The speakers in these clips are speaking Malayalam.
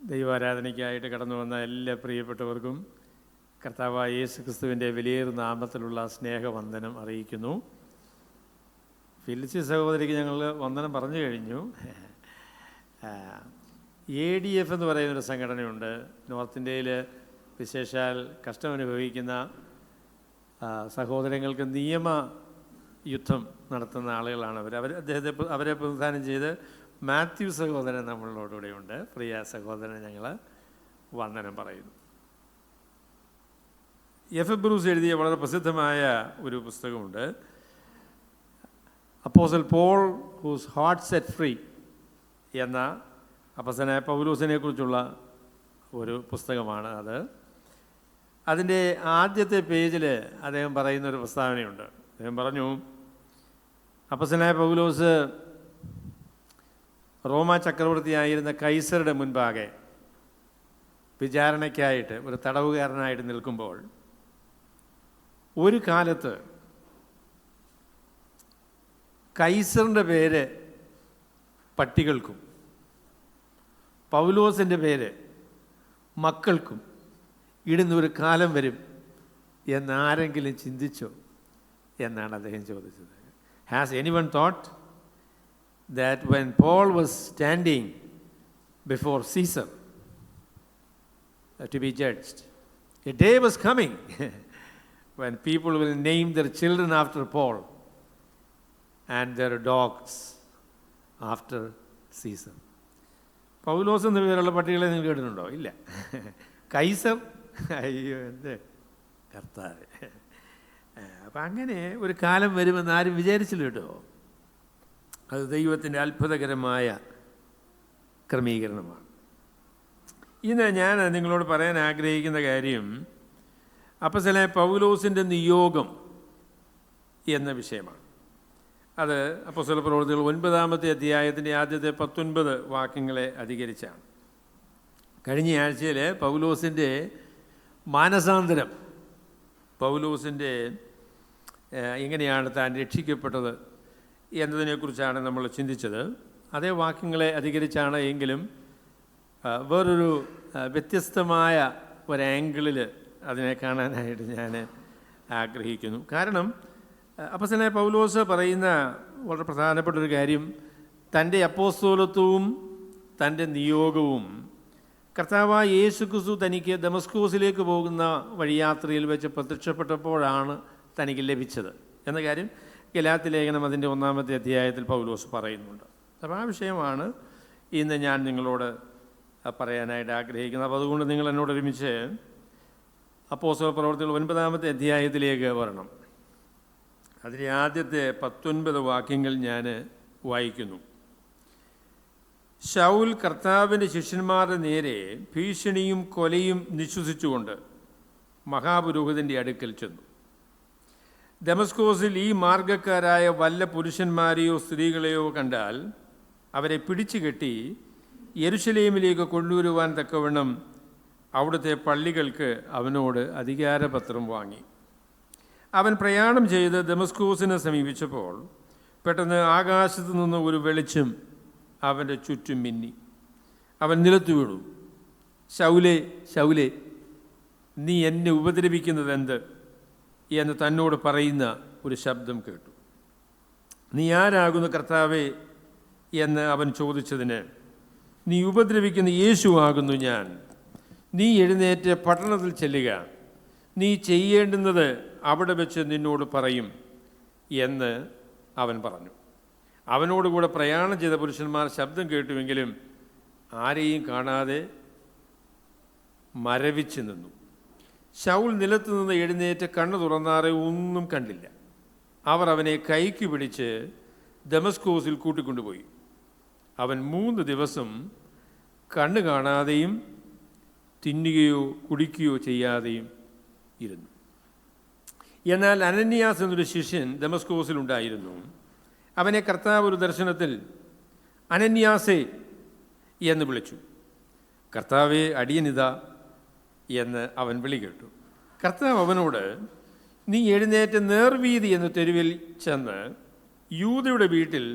ദൈവാരാധനയ്ക്കായിട്ട് കടന്നു വന്ന എല്ലാ പ്രിയപ്പെട്ടവർക്കും കർത്താവായ യേശു ക്രിസ്തുവിൻ്റെ വലിയൊരു നാമത്തിലുള്ള സ്നേഹവന്ദനം അറിയിക്കുന്നു. ഫിലിച്ചി സഹോദരിക്ക് ഞങ്ങൾ വന്ദനം പറഞ്ഞു കഴിഞ്ഞു. ADF എന്ന് പറയുന്നൊരു സംഘടനയുണ്ട്. നോർത്ത് ഇന്ത്യയിൽ വിശേഷാൽ കഷ്ടമനുഭവിക്കുന്ന സഹോദരങ്ങൾക്ക് നിയമ യുദ്ധം നടത്തുന്ന ആളുകളാണ് അവരെ പ്രതിദാനം ചെയ്ത് മാത്യു സഹോദരൻ നമ്മളോടുകൂടെയുണ്ട്. പ്രിയ സഹോദരൻ ഞങ്ങൾ വന്ദനം പറയുന്നു. എഫ് ബ്രൂസ് എഴുതിയ വളരെ പ്രസിദ്ധമായ ഒരു പുസ്തകമുണ്ട്, apostle Paul whose heart set free എന്ന അപ്പോസ്തലനായ പൗലോസിനെ കുറിച്ചുള്ള ഒരു പുസ്തകമാണ് അത്. അതിൻ്റെ ആദ്യത്തെ പേജിൽ അദ്ദേഹം പറയുന്നൊരു പ്രസ്താവനയുണ്ട്. അദ്ദേഹം പറഞ്ഞു, അപ്പോസ്തലനായ പൗലോസ് റോമ ചക്രവർത്തിയായിരുന്ന കൈസറുടെ മുൻപാകെ വിചാരണയ്ക്കായിട്ട് ഒരു തടവുകാരനായിട്ട് നിൽക്കുമ്പോൾ ഒരു കാലത്ത് കൈസറിൻ്റെ പേര് പട്ടികൾക്കും പൗലോസിൻ്റെ പേര് മക്കൾക്കും ഇടുന്നൊരു കാലം വരും എന്നാരെങ്കിലും ചിന്തിച്ചോ എന്നാണ് അദ്ദേഹം ചോദിച്ചത്. Has anyone thought that when Paul was standing before Caesar to be judged, a day was coming when people will name their children after Paul and their dogs after Caesar. പൗലോസ് എന്ന പേരുള്ള പട്ടികളെ നിങ്ങൾ കേട്ടിട്ടുണ്ടോ? ഇല്ല. കൈസർ, അയ്യോ എന്ത് കർത്താവ്. അപ്പം അങ്ങനെ ഒരു കാലം വരുമെന്ന് ആരും വിചാരിച്ചില്ല കേട്ടോ. അത് ദൈവത്തിൻ്റെ അത്ഭുതകരമായ ക്രമീകരണമാണ്. ഇന്ന് ഞാൻ നിങ്ങളോട് പറയാൻ ആഗ്രഹിക്കുന്ന കാര്യം അപ്പോസ്തലനായ പൗലോസിൻ്റെ നിയോഗം എന്ന വിഷയമാണ്. അത് അപ്പോസ്തല പ്രവൃത്തികൾ 9-ാമത്തെ അധ്യായത്തിൻ്റെ ആദ്യത്തെ 19 വാക്യങ്ങളെ അധികരിച്ചാണ്. കഴിഞ്ഞ ആഴ്ചയിൽ പൗലോസിൻ്റെ മാനസാന്തരം, പൗലോസിൻ്റെ എങ്ങനെയാണ് താൻ രക്ഷിക്കപ്പെട്ടത് എന്നതിനെക്കുറിച്ചാണ് നമ്മൾ ചിന്തിച്ചത്. അതേ വാക്യങ്ങളെ അധികരിച്ചാണ് എങ്കിലും വേറൊരു വ്യത്യസ്തമായ ഒരു ആംഗിളിൽ അതിനെ കാണാനായിട്ട് ഞാൻ ആഗ്രഹിക്കുന്നു. കാരണം അപ്പോസ്തലനായ പൗലോസ് പറയുന്ന വളരെ പ്രധാനപ്പെട്ടൊരു കാര്യം, തൻ്റെ അപ്പോസ്തലത്വവും തൻ്റെ നിയോഗവും കർത്താവായ യേശു ക്രിസ്തു തനിക്ക് ദമസ്കോസിലേക്ക് പോകുന്ന വഴിയാത്രയിൽ വെച്ച് പ്രത്യക്ഷപ്പെട്ടപ്പോഴാണ് തനിക്ക് ലഭിച്ചത് എന്ന കാര്യം ഗലാത്യ ലേഖനം അതിൻ്റെ 1-ാമത്തെ അധ്യായത്തിൽ പൗലോസ് പറയുന്നുണ്ട്. അപ്പോൾ ആ വിഷയമാണ് ഇന്ന് ഞാൻ നിങ്ങളോട് പറയാനായിട്ട് ആഗ്രഹിക്കുന്നത്. അപ്പോൾ അതുകൊണ്ട് നിങ്ങൾ എന്നോട് ഒരുമിച്ച് അപ്പോസ്തല പ്രവൃത്തികൾ 9-ാമത്തെ അധ്യായത്തിലേക്ക് വരണം. അതിൻ്റെ ആദ്യത്തെ 19 വാക്യങ്ങൾ ഞാൻ വായിക്കുന്നു. ശൗൽ കർത്താവിൻ്റെ ശിഷ്യന്മാരുടെ നേരെ ഭീഷണിയും കൊലയും നിശ്വസിച്ചുകൊണ്ട് മഹാപുരോഹിതൻ്റെ അടുക്കൽ ചെന്നു. ദമസ്കോസിൽ ഈ മാർഗക്കാരായ വല്ല പുരുഷന്മാരെയോ സ്ത്രീകളെയോ കണ്ടാൽ അവരെ പിടിച്ചു കെട്ടി യെരുശലേമിലേക്ക് കൊണ്ടുവരുവാൻ തക്കവണ്ണം അവിടുത്തെ പള്ളികൾക്ക് അവനോട് അധികാരപത്രം വാങ്ങി. അവൻ പ്രയാണം ചെയ്ത് ദമസ്കോസിനെ സമീപിച്ചപ്പോൾ പെട്ടെന്ന് ആകാശത്തു നിന്ന് ഒരു വെളിച്ചം അവൻ്റെ ചുറ്റും മിന്നി. അവൻ നിലത്തു വീണു. ശൗലേ, ശൗലേ, നീ എന്നെ ഉപദ്രവിക്കുന്നത് എന്ത് എന്ന് തന്നോട് പറയുന്ന ഒരു ശബ്ദം കേട്ടു. നീ ആരാകുന്നു കർത്താവേ എന്ന് അവൻ ചോദിച്ചതിന്, നീ ഉപദ്രവിക്കുന്ന യേശു ആകുന്നു ഞാൻ. നീ എഴുന്നേറ്റ് പട്ടണത്തിൽ ചെല്ലുക, നീ ചെയ്യേണ്ടുന്നത് അവിടെ വെച്ച് നിന്നോട് പറയും എന്ന് അവൻ പറഞ്ഞു. അവനോടുകൂടെ പ്രയാണം ചെയ്ത പുരുഷന്മാർ ശബ്ദം കേട്ടുവെങ്കിലും ആരെയും കാണാതെ മരവിച്ച് നിന്നു. ശൗൽ നിലത്തു നിന്ന് എഴുന്നേറ്റ് കണ്ണു തുറന്നാറെ ഒന്നും കണ്ടില്ല. അവർ അവനെ കൈക്ക് പിടിച്ച് ദമസ്കോസിൽ കൂട്ടിക്കൊണ്ടുപോയി. അവൻ 3 ദിവസം കണ്ണ് കാണാതെയും തിന്നുകയോ കുടിക്കുകയോ ചെയ്യാതെയും ഇരുന്നു. എന്നാൽ അനന്യാസ് എന്നൊരു ശിഷ്യൻ ദമസ്കോസിലുണ്ടായിരുന്നു. അവനെ കർത്താവ് ഒരു ദർശനത്തിൽ അനന്യാസേ എന്ന് വിളിച്ചു. കർത്താവേ, അടിയനിതാ എന്ന് അവൻ വിളി കേട്ടു. കർത്താവ് അവനോട്, നീ എഴുന്നേറ്റ് നേർവീതി എന്ന തെരുവിൽ ചെന്ന് യൂദയുടെ വീട്ടിൽ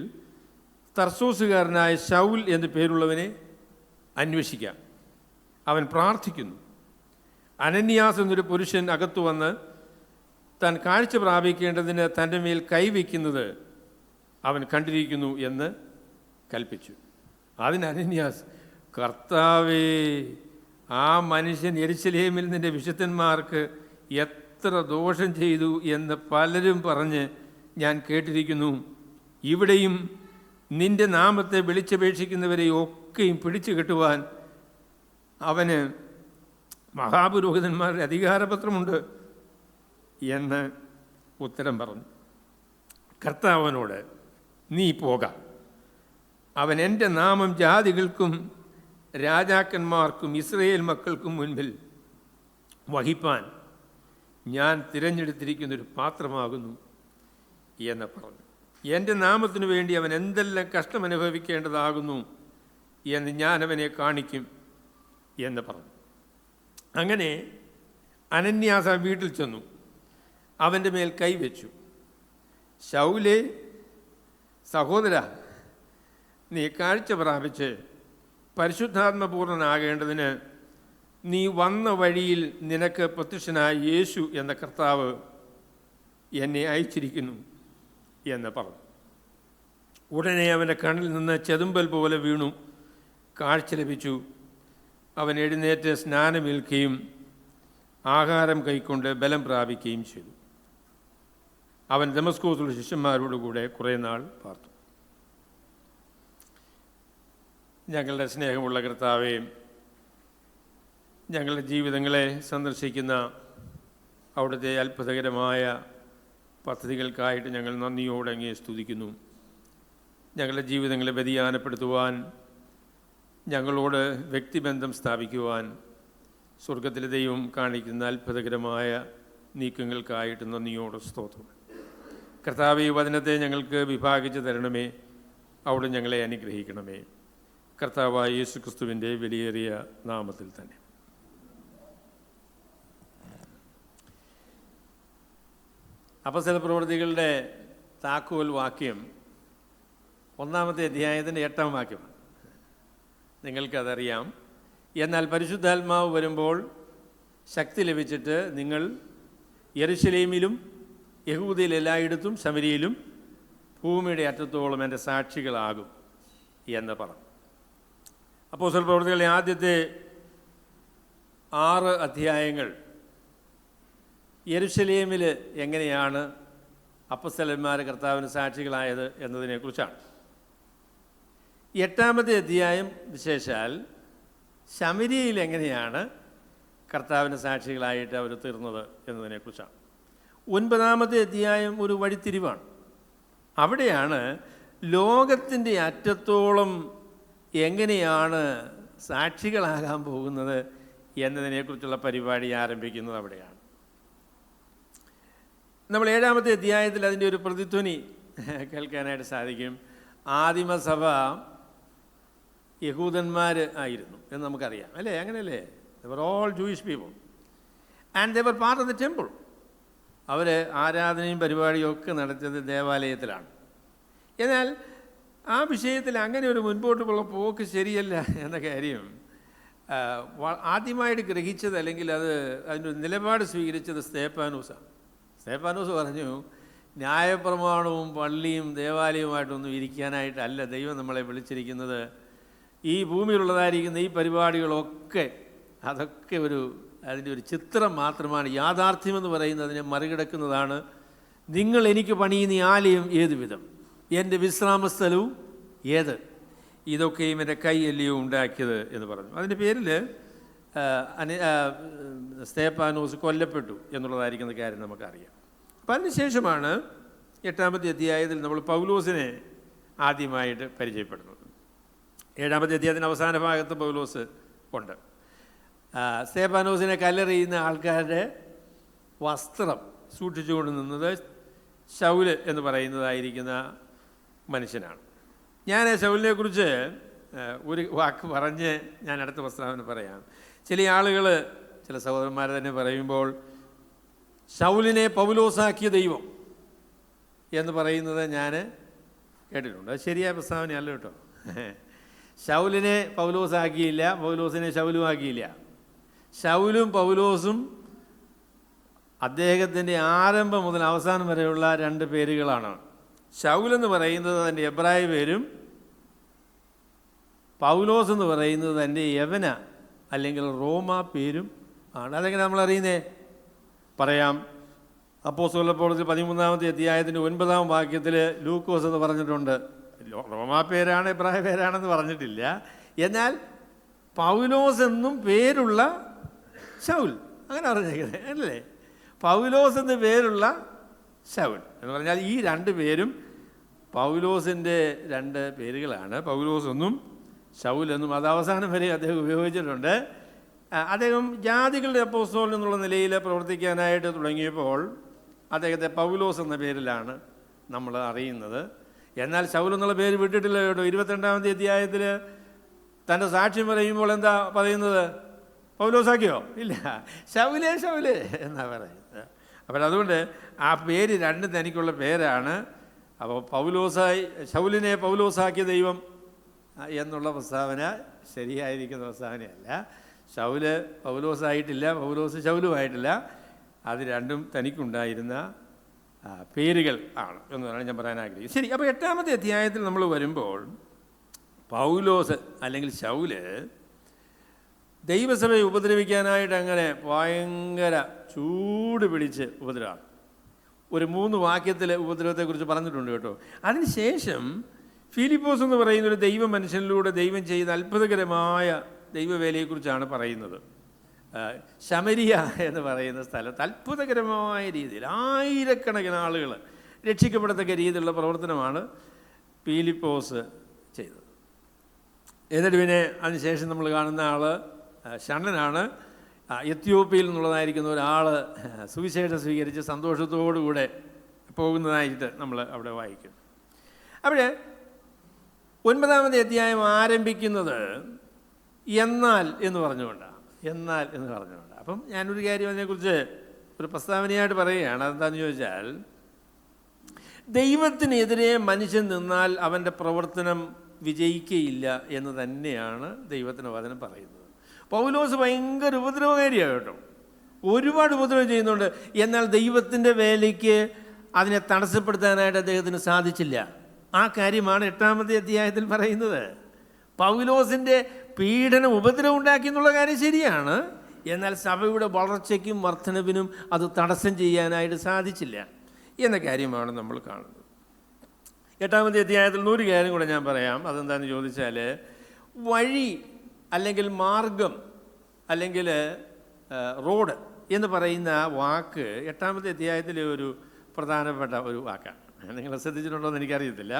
തർസോസുകാരനായ ശൗൽ എന്നു പേരുള്ളവനെ അന്വേഷിക്കാം. അവൻ പ്രാർത്ഥിക്കുന്നു. അനന്യാസ് എന്നൊരു പുരുഷൻ അകത്തു വന്ന് താൻ കാഴ്ച പ്രാപിക്കേണ്ടതിന് തൻ്റെ മേൽ കൈവയ്ക്കുന്നത് അവൻ കണ്ടിരിക്കുന്നു എന്ന് കൽപ്പിച്ചു. അതിന് അനന്യാസ്, കർത്താവേ, ആ മനുഷ്യൻ യെരൂശലേമിൽ നിന്റെ വിശുദ്ധന്മാർക്ക് എത്ര ദോഷം ചെയ്തു എന്ന് പലരും പറഞ്ഞ് ഞാൻ കേട്ടിരിക്കുന്നു. ഇവിടെയും നിന്റെ നാമത്തെ വിളിച്ചപേക്ഷിക്കുന്നവരെ ഒക്കെയും പിടിച്ചു കെട്ടുവാൻ അവന് മഹാപുരോഹിതന്മാരുടെ അധികാരപത്രമുണ്ട് എന്ന് ഉത്തരം പറഞ്ഞു. കർത്താവിനോട്, നീ പോകാം, അവൻ എൻ്റെ നാമം ജാതികൾക്കും രാജാക്കന്മാർക്കും ഇസ്രയേൽ മക്കൾക്കും മുൻപിൽ വഹിപ്പാൻ ഞാൻ തിരഞ്ഞെടുത്തിരിക്കുന്നൊരു പാത്രമാകുന്നു എന്ന് പറഞ്ഞു. എൻ്റെ നാമത്തിനു വേണ്ടി അവൻ എന്തെല്ലാം കഷ്ടമനുഭവിക്കേണ്ടതാകുന്നു എന്ന് ഞാൻ അവനെ കാണിക്കും എന്ന് പറഞ്ഞു. അങ്ങനെ അനന്യാസ് ആ വീട്ടിൽ ചെന്നു, അവൻ്റെ മേൽ കൈവച്ചു. ശൗലേ, സഹോദര, നീ കാഴ്ച പ്രാപിച്ച് പരിശുദ്ധാത്മപൂർണനാകേണ്ടതിന് നീ വന്ന വഴിയിൽ നിനക്ക് പ്രത്യക്ഷനായ യേശു എന്ന കർത്താവ് എന്നെ അയച്ചിരിക്കുന്നു എന്ന് പറഞ്ഞു. ഉടനെ അവൻ്റെ കണ്ണിൽ നിന്ന് ചെതുമ്പൽ പോലെ വീണു, കാഴ്ച ലഭിച്ചു. അവൻ എഴുന്നേറ്റ് സ്നാനമേൽക്കുകയും ആഹാരം കൈക്കൊണ്ട് ബലം പ്രാപിക്കുകയും ചെയ്തു. അവൻ ദമസ്കോസിലുള്ള ശിഷ്യന്മാരോടുകൂടെ കുറേ നാൾ പാർത്തു. ഞങ്ങളുടെ സ്നേഹമുള്ള കർത്താവേ, ഞങ്ങളുടെ ജീവിതങ്ങളെ സന്ദർശിക്കുന്ന അവിടുത്തെ അത്ഭുതകരമായ പദ്ധതികൾക്കായിട്ട് ഞങ്ങൾ നന്ദിയോടെ അങ്ങേ സ്തുതിക്കുന്നു. ഞങ്ങളുടെ ജീവിതങ്ങളെ വ്യതിയാനപ്പെടുത്തുവാൻ, ഞങ്ങളോട് വ്യക്തിബന്ധം സ്ഥാപിക്കുവാൻ സ്വർഗത്തിലെ ദൈവം കാണിക്കുന്ന അത്ഭുതകരമായ നീക്കങ്ങൾക്കായിട്ട് നന്ദിയോടെ സ്തോത്രം. കർത്താവേ, ഈ വചനത്തെ ഞങ്ങൾക്ക് വിഭാഗിച്ച് തരണമേ. അവിടെ ഞങ്ങളെ അനുഗ്രഹിക്കണമേ. കർത്താവായ യേശു ക്രിസ്തുവിൻ്റെ വിലയേറിയ നാമത്തിൽ തന്നെ. അപ്പോസ്തലപ്രവൃത്തികളുടെ താക്കോൽ വാക്യം 1-ാമത്തെ അധ്യായത്തിൻ്റെ 8-ാം വാക്യമാണ്. നിങ്ങൾക്കതറിയാം. എന്നാൽ പരിശുദ്ധാത്മാവ് വരുമ്പോൾ ശക്തി ലഭിച്ചിട്ട് നിങ്ങൾ യെരൂശലേമിലും യഹൂദയിൽ എല്ലായിടത്തും ശമരിയിലും ഭൂമിയുടെ അറ്റത്തോളം എൻ്റെ സാക്ഷികളാകും എന്ന് പറഞ്ഞു. അപ്പോസ്തലപ്രവൃത്തികളുടെ ആദ്യത്തെ 6 അധ്യായങ്ങൾ യെരൂശലേമിൽ എങ്ങനെയാണ് അപ്പോസ്തലന്മാർ കർത്താവിന് സാക്ഷികളായത് എന്നതിനെക്കുറിച്ചാണ്. 8-ാമത്തെ അധ്യായം വിശേഷാൽ ശമരിയയിൽ എങ്ങനെയാണ് കർത്താവിന് സാക്ഷികളായിട്ട് അവർ തീർന്നത് എന്നതിനെക്കുറിച്ചാണ്. 9-ാമത്തെ അധ്യായം ഒരു വഴിത്തിരിവാണ്. അവിടെയാണ് ലോകത്തിൻ്റെ അറ്റത്തോളം എങ്ങനെയാണ് സാക്ഷികളാകാൻ പോകുന്നത് എന്നതിനെക്കുറിച്ചുള്ള പരിപാടി ആരംഭിക്കുന്നത് അവിടെയാണ്. നമ്മൾ 7-ാമത്തെ അധ്യായത്തിൽ അതിൻ്റെ ഒരു പ്രതിധ്വനി കേൾക്കാനായിട്ട് സാധിക്കും. ആദിമസഭ യഹൂദന്മാർ ആയിരുന്നു എന്ന് നമുക്കറിയാം, അല്ലേ? അങ്ങനെയല്ലേ? They were all Jewish people and they were part of the temple. അവർ ആരാധനയും പരിപാടിയും ഒക്കെ നടത്തിയത് ദേവാലയത്തിലാണ്. എന്നാൽ ആ വിഷയത്തിൽ അങ്ങനെ ഒരു മുൻപോട്ടുള്ള പോക്ക് ശരിയല്ല എന്ന കാര്യം ആദ്യമായിട്ട് ഗ്രഹിച്ചത്, അല്ലെങ്കിൽ അതിൻ്റെ നിലപാട് സ്വീകരിച്ചത് സ്തേഫാനോസാണ്. സ്തേഫാനോസ് പറഞ്ഞു, ന്യായപ്രമാണവും പള്ളിയും ദേവാലയവുമായിട്ടൊന്നും ഇരിക്കാനായിട്ടല്ല ദൈവം നമ്മളെ വിളിച്ചിരിക്കുന്നത്. ഈ ഭൂമിയിലുള്ളതായിരിക്കുന്ന ഈ പരിപാടികളൊക്കെ അതൊക്കെ അതിൻ്റെ ഒരു ചിത്രം മാത്രമാണ്. യാഥാർത്ഥ്യമെന്ന് പറയുന്നത് അതിനെ മറികടക്കുന്നതാണ്. നിങ്ങൾ എനിക്ക് പണിയുന്ന ഈ ആലയം ഏതു വിധം, എൻ്റെ വിശ്രാമസ്ഥലവും ഏത്, ഇതൊക്കെയും എൻ്റെ കൈയല്ലയോ ഉണ്ടാക്കിയത് എന്ന് പറഞ്ഞു. അതിൻ്റെ പേരിൽ സ്തേഫാനോസ് കൊല്ലപ്പെട്ടു എന്നുള്ളതായിരിക്കുന്ന കാര്യം നമുക്കറിയാം. അപ്പം അതിനുശേഷമാണ് 8-ാമത്തെ അധ്യായത്തിൽ നമ്മൾ പൗലോസിനെ ആദ്യമായിട്ട് പരിചയപ്പെടുന്നത്. 7-ാമത്തെ അധ്യായത്തിൻ്റെ അവസാന ഭാഗത്ത് പൗലോസ് ഉണ്ട്. സ്തേഫാനോസിനെ കല്ലെറിയുന്ന ആൾക്കാരുടെ വസ്ത്രം സൂക്ഷിച്ചുകൊണ്ട് നിന്നത് ശൗല് എന്ന് പറയുന്നതായിരിക്കുന്ന മനുഷ്യനാണ്. ഞാൻ ശൗലിനെ കുറിച്ച് ഒരു വാക്ക് പറഞ്ഞ് ഞാൻ അടുത്ത പ്രസ്താവന പറയാം. ചില ആളുകൾ, ചില സഹോദരന്മാർ തന്നെ പറയുമ്പോൾ ശൗലിനെ പൗലോസാക്കിയ ദൈവം എന്ന് പറയുന്നത് ഞാൻ കേട്ടിട്ടുണ്ട്. അത് ശരിയായ പ്രസ്താവനയല്ല കേട്ടോ. ശൗലിനെ പൗലോസാക്കിയില്ല, പൗലോസിനെ ശൗലും ആക്കിയില്ല. ശൗലും പൗലോസും അദ്ദേഹത്തിൻ്റെ ആരംഭം മുതൽ അവസാനം വരെയുള്ള രണ്ട് പേരുകളാണ്. ശൗലെന്ന് പറയുന്നത് തൻ്റെ എബ്രായ പേരും പൗലോസ് എന്ന് പറയുന്നത് തൻ്റെ യവന അല്ലെങ്കിൽ റോമ പേരും ആണ്. അതെങ്ങനെ നമ്മൾ അറിയുന്നേ? പറയാം. അപ്പോസ്തലരുടെ പ്രവൃത്തി 13-ാമത്തെ അധ്യായത്തിൻ്റെ 9-ാം വാക്യത്തിൽ ലൂക്കോസ് എന്ന് പറഞ്ഞിട്ടുണ്ട്. റോമാ പേരാണ്, എബ്രായ പേരാണെന്ന് പറഞ്ഞിട്ടില്ല. എന്നാൽ പൗലോസ് എന്നും പേരുള്ള ശൗൽ, അങ്ങനെ പറഞ്ഞേക്കുന്നത് അല്ലേ? പൗലോസ് എന്ന് പേരുള്ള ശൗൽ എന്ന് പറഞ്ഞാൽ ഈ രണ്ട് പേരും പൗലോസിൻ്റെ രണ്ട് പേരുകളാണ്. പൗലോസ് എന്നും ശൗൽ എന്നും അത് അവസാനം വരെ അദ്ദേഹം ഉപയോഗിച്ചിട്ടുണ്ട്. അദ്ദേഹം ജാതികളുടെ അപ്പോസ്തലൻ എന്നുള്ള നിലയിൽ പ്രവർത്തിക്കാനായിട്ട് തുടങ്ങിയപ്പോൾ അദ്ദേഹത്തെ പൗലോസ് എന്ന പേരിലാണ് നമ്മൾ അറിയുന്നത്. എന്നാൽ ശൗൽ എന്നുള്ള പേര് വിട്ടിട്ടില്ല കേട്ടോ. 22-ാമത്തെ അധ്യായത്തിൽ തൻ്റെ സാക്ഷ്യം പറയുമ്പോൾ എന്താ പറയുന്നത്? പൗലോസാക്കിയോ? ഇല്ല, ശൗലേ ശൗലേ എന്നാ പറയുന്നത്. അപ്പോൾ അതുകൊണ്ട് ആ പേര് രണ്ടും തനിക്കുള്ള പേരാണ്. അപ്പോൾ ശൗലിനെ പൗലോസാക്കിയ ദൈവം എന്നുള്ള പ്രസ്താവന ശരിയായിരിക്കുന്ന പ്രസ്താവനയല്ല. ശൗല് പൗലോസായിട്ടില്ല, പൗലോസ് ശൗലുമായിട്ടില്ല. അത് രണ്ടും തനിക്കുണ്ടായിരുന്ന പേരുകൾ ആണ് എന്നാണ് ഞാൻ പറയാൻ ആഗ്രഹിക്കുന്നത്. ശരി, അപ്പോൾ 8-ാമത്തെ അധ്യായത്തിൽ നമ്മൾ വരുമ്പോൾ പൗലോസ് അല്ലെങ്കിൽ ശൗല് ദൈവസഭയെ ഉപദ്രവിക്കാനായിട്ട് അങ്ങനെ ഭയങ്കര ചൂട് പിടിച്ച് ഉപദ്രവമാണ്. ഒരു 3 വാക്യത്തിൽ ഉപദ്രവത്തെക്കുറിച്ച് പറഞ്ഞിട്ടുണ്ട് കേട്ടോ. അതിനുശേഷം ഫിലിപ്പോസ് എന്ന് പറയുന്നൊരു ദൈവ മനുഷ്യനിലൂടെ ദൈവം ചെയ്ത അത്ഭുതകരമായ ദൈവവേലയെക്കുറിച്ചാണ് പറയുന്നത്. ശമരിയ എന്ന് പറയുന്ന സ്ഥലത്ത് അത്ഭുതകരമായ രീതിയിൽ ആയിരക്കണക്കിന് ആളുകൾ രക്ഷിക്കപ്പെടത്തക്ക രീതിയിലുള്ള പ്രവർത്തനമാണ് ഫിലിപ്പോസ് ചെയ്തത്. എന്നിട്ട് പിന്നെ അതിനുശേഷം നമ്മൾ കാണുന്ന ആൾ ഷണ്ണനാണ്. എത്യോപ്യയിൽ നിന്നുള്ളതായിരിക്കുന്ന ഒരാൾ സുവിശേഷം സ്വീകരിച്ച് സന്തോഷത്തോടുകൂടെ പോകുന്നതായിട്ട് നമ്മൾ അവിടെ വായിക്കും. അവിടെ 9-ാമത്തെ അധ്യായം ആരംഭിക്കുന്നത് എന്നാൽ എന്ന് പറഞ്ഞുകൊണ്ടാണ്. അപ്പം ഞാനൊരു കാര്യം അതിനെക്കുറിച്ച് ഒരു പ്രസ്താവനയായിട്ട് പറയുകയാണ്. അതെന്താണെന്ന് ചോദിച്ചാൽ, ദൈവത്തിനെതിരെ മനുഷ്യൻ നിന്നാൽ അവൻ്റെ പ്രവർത്തനം വിജയിക്കുകയില്ല എന്ന് തന്നെയാണ് ദൈവത്തിൻ്റെ വചനം പറയുന്നത്. പൗലോസ് ഭയങ്കര ഉപദ്രവകാരിയാണ് കേട്ടോ. ഒരുപാട് ഉപദ്രവം ചെയ്യുന്നുണ്ട്. എന്നാൽ ദൈവത്തിൻ്റെ വേലയ്ക്ക് അതിനെ തടസ്സപ്പെടുത്താനായിട്ട് അദ്ദേഹത്തിന് സാധിച്ചില്ല. ആ കാര്യമാണ് 8-ാമത്തെ അധ്യായത്തിൽ പറയുന്നത്. പൗലോസിൻ്റെ പീഡനം ഉപദ്രവം ഉണ്ടാക്കി എന്നുള്ള കാര്യം ശരിയാണ്. എന്നാൽ സഭയുടെ വളർച്ചയ്ക്കും വർധനവിനും അത് തടസ്സം ചെയ്യാനായിട്ട് സാധിച്ചില്ല എന്ന കാര്യമാണ് നമ്മൾ കാണുന്നത്. 8-ാമത്തെ അധ്യായത്തിൽ ഒരു കാര്യം കൂടെ ഞാൻ പറയാം. അതെന്താണെന്ന് ചോദിച്ചാൽ, വഴി അല്ലെങ്കിൽ മാർഗം അല്ലെങ്കിൽ റോഡ് എന്ന് പറയുന്ന വാക്ക് 8-ാമത്തെ അധ്യായത്തിലെ ഒരു പ്രധാനപ്പെട്ട ഒരു വാക്കാണ്. നിങ്ങൾ ശ്രദ്ധിച്ചിട്ടുണ്ടോ എന്ന് എനിക്കറിയത്തില്ല.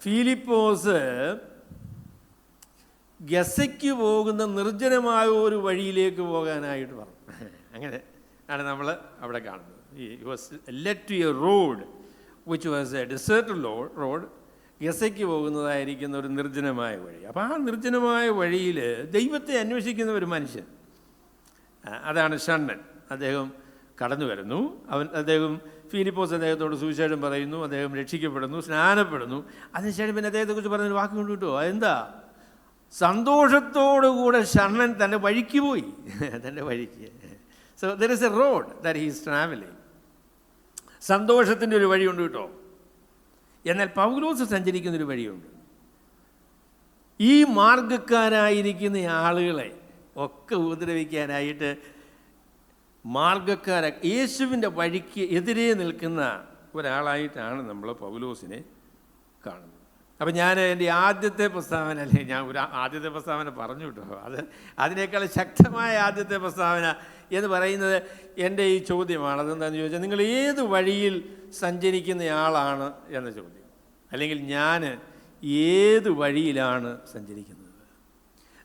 ഫിലിപ്പോസ് ഗസയ്ക്ക് പോകുന്ന നിർജ്ജനമായ ഒരു വഴിയിലേക്ക് പോകാനായിട്ട് പറഞ്ഞു. അങ്ങനെ ആണ് നമ്മൾ അവിടെ കാണുന്നത്. He was led to a road which was a deserted road. ഗസയ്ക്ക് പോകുന്നതായിരിക്കുന്ന ഒരു നിർജ്ജനമായ വഴി. അപ്പോൾ ആ നിർജ്ജനമായ വഴിയിൽ ദൈവത്തെ അന്വേഷിക്കുന്ന ഒരു മനുഷ്യൻ, അതാണ് ഷണ്ണൻ. അദ്ദേഹം കടന്നു വരുന്നു. അദ്ദേഹം ഫിലിപ്പോസ് അദ്ദേഹത്തോട് സുവിശേഷം പറയുന്നു. അദ്ദേഹം രക്ഷിക്കപ്പെടുന്നു, സ്നാനപ്പെടുന്നു. അതിനുശേഷം പിന്നെ അദ്ദേഹത്തെക്കുറിച്ച് പറഞ്ഞൊരു വാക്ക് കൊണ്ട് കിട്ടുമോ? അതെന്താ? സന്തോഷത്തോടുകൂടെ ഷണ്ണൻ തൻ്റെ വഴിക്ക് പോയി, തൻ്റെ വഴിക്ക്. So there is A road that he is travelling. സന്തോഷത്തിൻ്റെ ഒരു വഴിയുണ്ട് കേട്ടോ. എന്നാൽ പൗലോസ് സഞ്ചരിക്കുന്നൊരു വഴിയുണ്ട്. ഈ മാർഗക്കാരായിരിക്കുന്ന ആളുകളെ ഒക്കെ ഉപദ്രവിക്കാനായിട്ട് യേശുവിൻ്റെ വഴിക്ക് എതിരെ നിൽക്കുന്ന ഒരാളായിട്ടാണ് നമ്മൾ പൗലോസിനെ കാണുന്നത്. അപ്പം ഞാൻ എൻ്റെ ആദ്യത്തെ പ്രസ്താവന, ഞാൻ ആദ്യത്തെ പ്രസ്താവന പറഞ്ഞു കേട്ടോ, അതിനേക്കാൾ ശക്തമായ ആദ്യത്തെ പ്രസ്താവന എന്ന് പറയുന്നത് എൻ്റെ ഈ ചോദ്യമാണ്. അതെന്താണെന്ന് ചോദിച്ചാൽ, നിങ്ങൾ ഏത് വഴിയിൽ സഞ്ചരിക്കുന്നയാളാണ് എന്ന ചോദ്യം. അല്ലെങ്കിൽ ഞാൻ ഏത് വഴിയിലാണ് സഞ്ചരിക്കുന്നത്?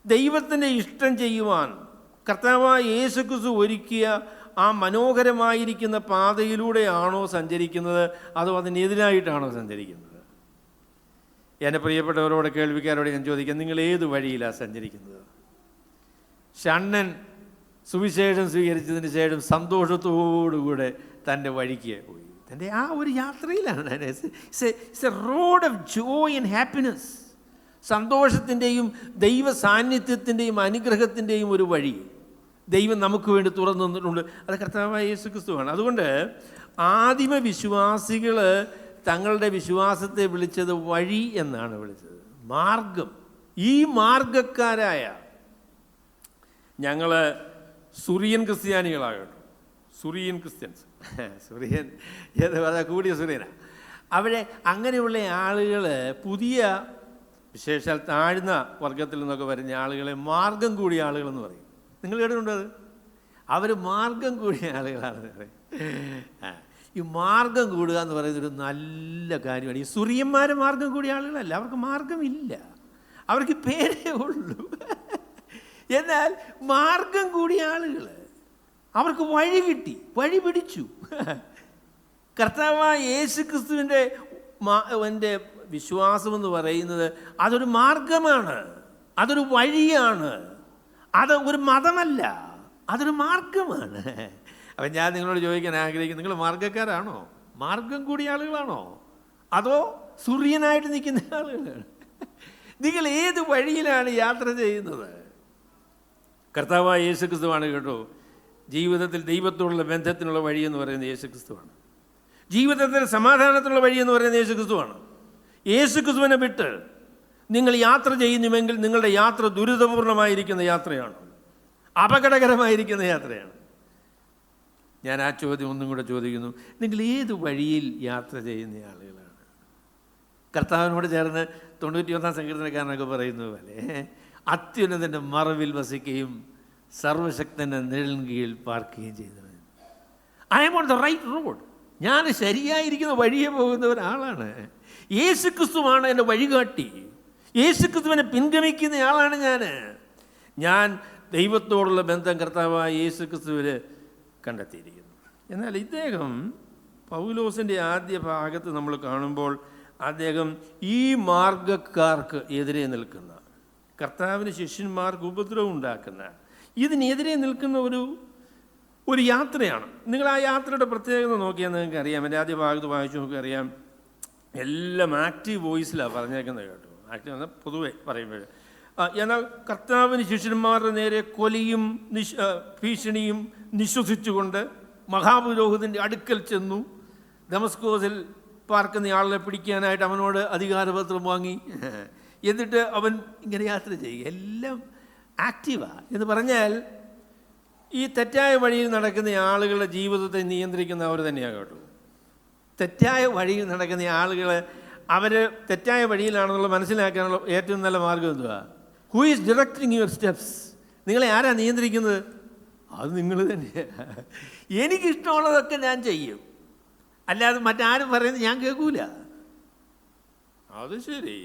ദൈവത്തിൻ്റെ ഇഷ്ടം ചെയ്യുവാൻ കർത്താവായ യേശുക്രിസ്തു ഒരുക്കിയ ആ മനോഹരമായിരിക്കുന്ന പാതയിലൂടെയാണോ സഞ്ചരിക്കുന്നത്, അതോ അതിനെതിരായിട്ടാണോ സഞ്ചരിക്കുന്നത്? എൻ്റെ പ്രിയപ്പെട്ടവരോട്, കേൾവിക്കാരോട് ഞാൻ ചോദിക്കാം, നിങ്ങൾ ഏത് വഴിയിലാണ് സഞ്ചരിക്കുന്നത്? ഷണ്ണൻ സുവിശേഷം സ്വീകരിച്ചതിന് ശേഷം സന്തോഷത്തോടുകൂടെ തൻ്റെ വഴിക്ക് പോയി. തൻ്റെ ആ ഒരു യാത്രയിലാണ്. It's a road of joy and happiness. സന്തോഷത്തിൻ്റെയും ദൈവ സാന്നിധ്യത്തിൻ്റെയും അനുഗ്രഹത്തിൻ്റെയും ഒരു വഴി ദൈവം നമുക്ക് വേണ്ടി തുറന്നു തന്നിട്ടുണ്ട്. അത് കർത്താവായ യേശുക്രിസ്തുവാണ്. അതുകൊണ്ട് ആദിമ വിശ്വാസികൾ തങ്ങളുടെ വിശ്വാസത്തെ വിളിച്ചത് വഴി എന്നാണ് വിളിച്ചത്, മാർഗം. ഈ മാർഗക്കാരായ ഞങ്ങൾ സുറിയൻ ക്രിസ്ത്യാനികളാകട്ടെ, സുറിയൻ ക്രിസ്ത്യൻസ്, സുറിയൻ ഏത് കൂടിയ സുറിയനാണ്. അവിടെ അങ്ങനെയുള്ള ആളുകൾ പുതിയ വിശേഷാൽ താഴ്ന്ന വർഗത്തിൽ നിന്നൊക്കെ വരുന്ന ആളുകളെ മാർഗം കൂടിയ ആളുകളെന്ന് പറയും. നിങ്ങൾ കേട്ടിട്ടുണ്ടോ അത്? അവർ മാർഗം കൂടിയ ആളുകളാണെന്ന് പറയും. ഈ മാർഗം കൂടുക എന്ന് പറയുന്നൊരു നല്ല കാര്യമാണ്. ഈ സുറിയന്മാർ മാർഗം കൂടിയ ആളുകളല്ല, അവർക്ക് മാർഗമില്ല, അവർക്ക് പേരേ ഉള്ളൂ. എന്നാൽ മാർഗം കൂടിയ ആളുകൾ, അവർക്ക് വഴി കിട്ടി, വഴി പിടിച്ചു. കർത്താവായ യേശുക്രിസ്തുവിൻ്റെ എൻ്റെ വിശ്വാസമെന്ന് പറയുന്നത് അതൊരു മാർഗമാണ്, അതൊരു വഴിയാണ്, അത് ഒരു മതമല്ല, അതൊരു മാർഗമാണ്. അപ്പം ഞാൻ നിങ്ങളോട് ചോദിക്കാൻ ആഗ്രഹിക്കുന്നു, നിങ്ങൾ മാർഗക്കാരാണോ? മാർഗം കൂടിയ ആളുകളാണോ? അതോ സുറിയനായിട്ട് നിൽക്കുന്ന ആളുകളാണ്? നിങ്ങൾ ഏത് വഴിയിലാണ് യാത്ര ചെയ്യുന്നത്? കർത്താവായ യേശുക്രിസ്തുവാണ് കേട്ടോ ജീവിതത്തിൽ ദൈവത്തോടുള്ള ബന്ധത്തിനുള്ള വഴിയെന്ന് പറയുന്നത് യേശുക്രിസ്തുവാണ്. ജീവിതത്തിൽ സമാധാനത്തിനുള്ള വഴിയെന്ന് പറയുന്നത് യേശുക്രിസ്തുവാണ്. യേശുക്രിസ്തുവിനെ വിട്ട് നിങ്ങൾ യാത്ര ചെയ്യുന്നുവെങ്കിൽ നിങ്ങളുടെ യാത്ര ദുരിതപൂർണമായിരിക്കുന്ന യാത്രയാണ്, അപകടകരമായിരിക്കുന്ന യാത്രയാണ്. ഞാൻ ആ ചോദ്യം ഒന്നും കൂടെ ചോദിക്കുന്നു, നിങ്ങൾ ഏത് വഴിയിൽ യാത്ര ചെയ്യുന്ന ആളുകളാണ്? കർത്താവിനോട് ചേർന്ന് 91 സങ്കീർത്തനക്കാരനൊക്കെ പറയുന്നത് പോലെ അത്യുന്നതൻ്റെ മറവിൽ വസിക്കുകയും സർവശക്തൻ്റെ നിഴലിൻ കീഴിൽ പാർക്കുകയും ചെയ്തത്. I am on the right road. ഞാൻ ശരിയായിരിക്കുന്ന വഴിയെ പോകുന്ന ഒരാളാണ്. യേശുക്രിസ്തുവാണ് എൻ്റെ വഴികാട്ടി. യേശുക്രിസ്തുവിനെ പിൻഗമിക്കുന്ന ആളാണ് ഞാൻ ദൈവത്തോടുള്ള ബന്ധം കർത്താവായ യേശുക്രിസ്തുവിൽ കണ്ടെത്തിയിരിക്കുന്നു. എന്നാൽ ഇദ്ദേഹം പൗലോസിൻ്റെ ആദ്യ ഭാഗത്ത് നമ്മൾ കാണുമ്പോൾ അദ്ദേഹം ഈ മാർഗക്കാർക്ക് എതിരെ നിൽക്കുന്ന, കർത്താവിന് ശിഷ്യന്മാർക്ക് ഉപദ്രവം ഉണ്ടാക്കുന്ന, ഇതിനെതിരെ നിൽക്കുന്ന ഒരു യാത്രയാണ്. നിങ്ങൾ ആ യാത്രയുടെ പ്രത്യേകത നോക്കിയാൽ നിങ്ങൾക്ക് അറിയാം. എൻ്റെ ആദ്യ ഭാഗത്ത് വായിച്ചു നോക്കി അറിയാം, എല്ലാം ആക്റ്റീവ് വോയിസിലാണ് പറഞ്ഞേക്കുന്നത് കേട്ടോ. ആക്റ്റീവ് എന്നാൽ പൊതുവെ പറയുമ്പോൾ. എന്നാൽ കർത്താവിന് ശിഷ്യന്മാരുടെ നേരെ കൊലയും ഭീഷണിയും നിശ്വസിച്ചുകൊണ്ട് മഹാപുരോഹിതൻ്റെ അടുക്കൽ ചെന്നു. ദമസ്കോസിൽ പാർക്കുന്ന ആളെ പിടിക്കാനായിട്ട് അവനോട് അധികാരപത്രം വാങ്ങി. എന്നിട്ട് അവൻ ഇങ്ങനെ യാത്ര ചെയ്യുക. എല്ലാം ആക്റ്റീവാണ് എന്ന് പറഞ്ഞാൽ ഈ തെറ്റായ വഴിയിൽ നടക്കുന്ന ആളുകളുടെ ജീവിതത്തെ നിയന്ത്രിക്കുന്ന അവർ തന്നെയാണ് കേട്ടോ. തെറ്റായ വഴിയിൽ നടക്കുന്ന ആളുകൾ അവർ തെറ്റായ വഴിയിലാണെന്നുള്ള മനസ്സിലാക്കാനുള്ള ഏറ്റവും നല്ല മാർഗം എന്തുവാ? Who is directing your steps? നിങ്ങളെ ആരാ നിയന്ത്രിക്കുന്നത്? അത് നിങ്ങൾ തന്നെയാണ്. എനിക്കിഷ്ടമുള്ളതൊക്കെ ഞാൻ ചെയ്യും, അല്ലാതെ മറ്റാരും പറയുന്നത് ഞാൻ കേൾക്കൂല. അത് ശരി,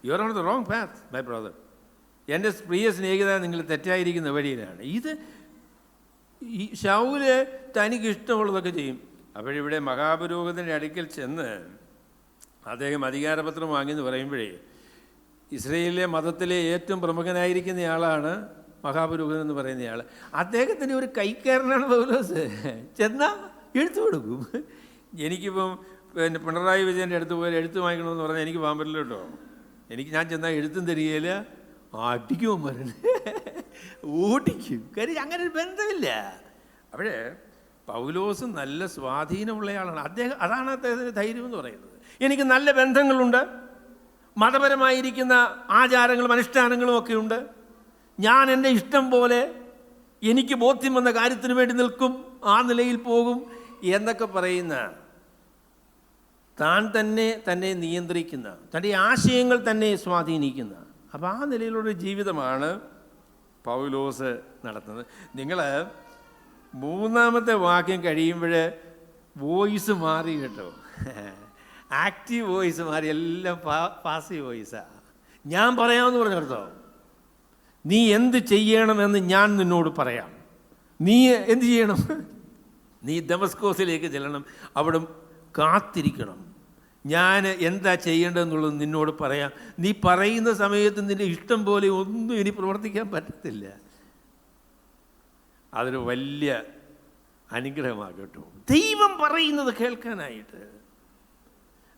you are on the wrong path my brother. എൻ്റെ പ്രിയ സ്നേഹിത, നിങ്ങൾ തെറ്റായിരിക്കുന്ന വഴിയിലാണ്. ഈ ശൗല് തനിക്ക് ഇഷ്ടമുള്ളതൊക്കെ ചെയ്യും. അപ്പോഴിവിടെ മഹാപുരോഹിതൻ്റെ അടുക്കൽ ചെന്ന് അദ്ദേഹം അധികാരപത്രം വാങ്ങിയെന്ന് പറയുമ്പോഴേ ഇസ്രയേലിലെ മതത്തിലെ ഏറ്റവും പ്രമുഖനായിരിക്കുന്ന ആളാണ് മഹാപുരോഹിതൻ എന്ന് പറയുന്നയാൾ. അദ്ദേഹത്തിന് ഒരു കൈക്കാരനാണ് പൗലോസ്. ചെന്നാൽ എഴുത്തു കൊടുക്കും. എനിക്കിപ്പം പിന്നെ പിണറായി വിജയൻ്റെ അടുത്ത് പോയി എഴുത്ത് വാങ്ങിക്കണമെന്ന് പറഞ്ഞാൽ എനിക്ക് പോകാൻ പറ്റില്ല കേട്ടോ. ഞാൻ ചെന്നാൽ എഴുത്തും തരികയില്ല, അടിക്കും മരുന്ന് ഓടിക്കും. കാര്യം അങ്ങനെ ഒരു ബന്ധമില്ല. അപ്പോഴേ പൗലോസ് നല്ല സ്വാധീനമുള്ളയാളാണ്. അതാണ് അദ്ദേഹത്തിൻ്റെ ധൈര്യം എന്ന് പറയുന്നത്. എനിക്ക് നല്ല ബന്ധങ്ങളുണ്ട്, മതപരമായിരിക്കുന്ന ആചാരങ്ങളും അനുഷ്ഠാനങ്ങളും ഒക്കെ ഉണ്ട്. ഞാൻ എൻ്റെ ഇഷ്ടം പോലെ എനിക്ക് ബോധ്യം വന്ന കാര്യത്തിന് വേണ്ടി നിൽക്കും, ആ നിലയിൽ പോകും എന്നൊക്കെ പറയുന്ന, താൻ തന്നെ നിയന്ത്രിക്കുന്ന, തൻ്റെ ആശയങ്ങൾ തന്നെ സ്വാധീനിക്കുന്ന, അപ്പോൾ ആ നിലയിലുള്ള ജീവിതമാണ് പൗലോസ് നടത്തുന്നത്. നിങ്ങൾ മൂന്നാമത്തെ വാക്യം കഴിയുമ്പോൾ വോയിസ് മാറി കേട്ടോ. ആക്റ്റീവ് വോയിസ് മാറി, എല്ലാം പാസീവ് വോയിസാണ്. ഞാൻ പറയാമെന്ന് പറഞ്ഞെടുത്തോ, നീ എന്ത് ചെയ്യണമെന്ന് ഞാൻ നിന്നോട് പറയാം. നീ എന്ത് ചെയ്യണം? നീ ദമസ്കോസിലേക്ക് ചെല്ലണം, അവിടെ കാത്തിരിക്കണം. ഞാൻ എന്താ ചെയ്യേണ്ടതെന്നുള്ളത് നിന്നോട് പറയാം. നീ പറയുന്ന സമയത്ത് നിൻ്റെ ഇഷ്ടം പോലെ ഒന്നും ഇനി പ്രവർത്തിക്കാൻ പറ്റത്തില്ല. അതൊരു വലിയ അനുഗ്രഹമാണ് കേട്ടോ, ദൈവം പറയുന്നത് കേൾക്കാനായിട്ട്,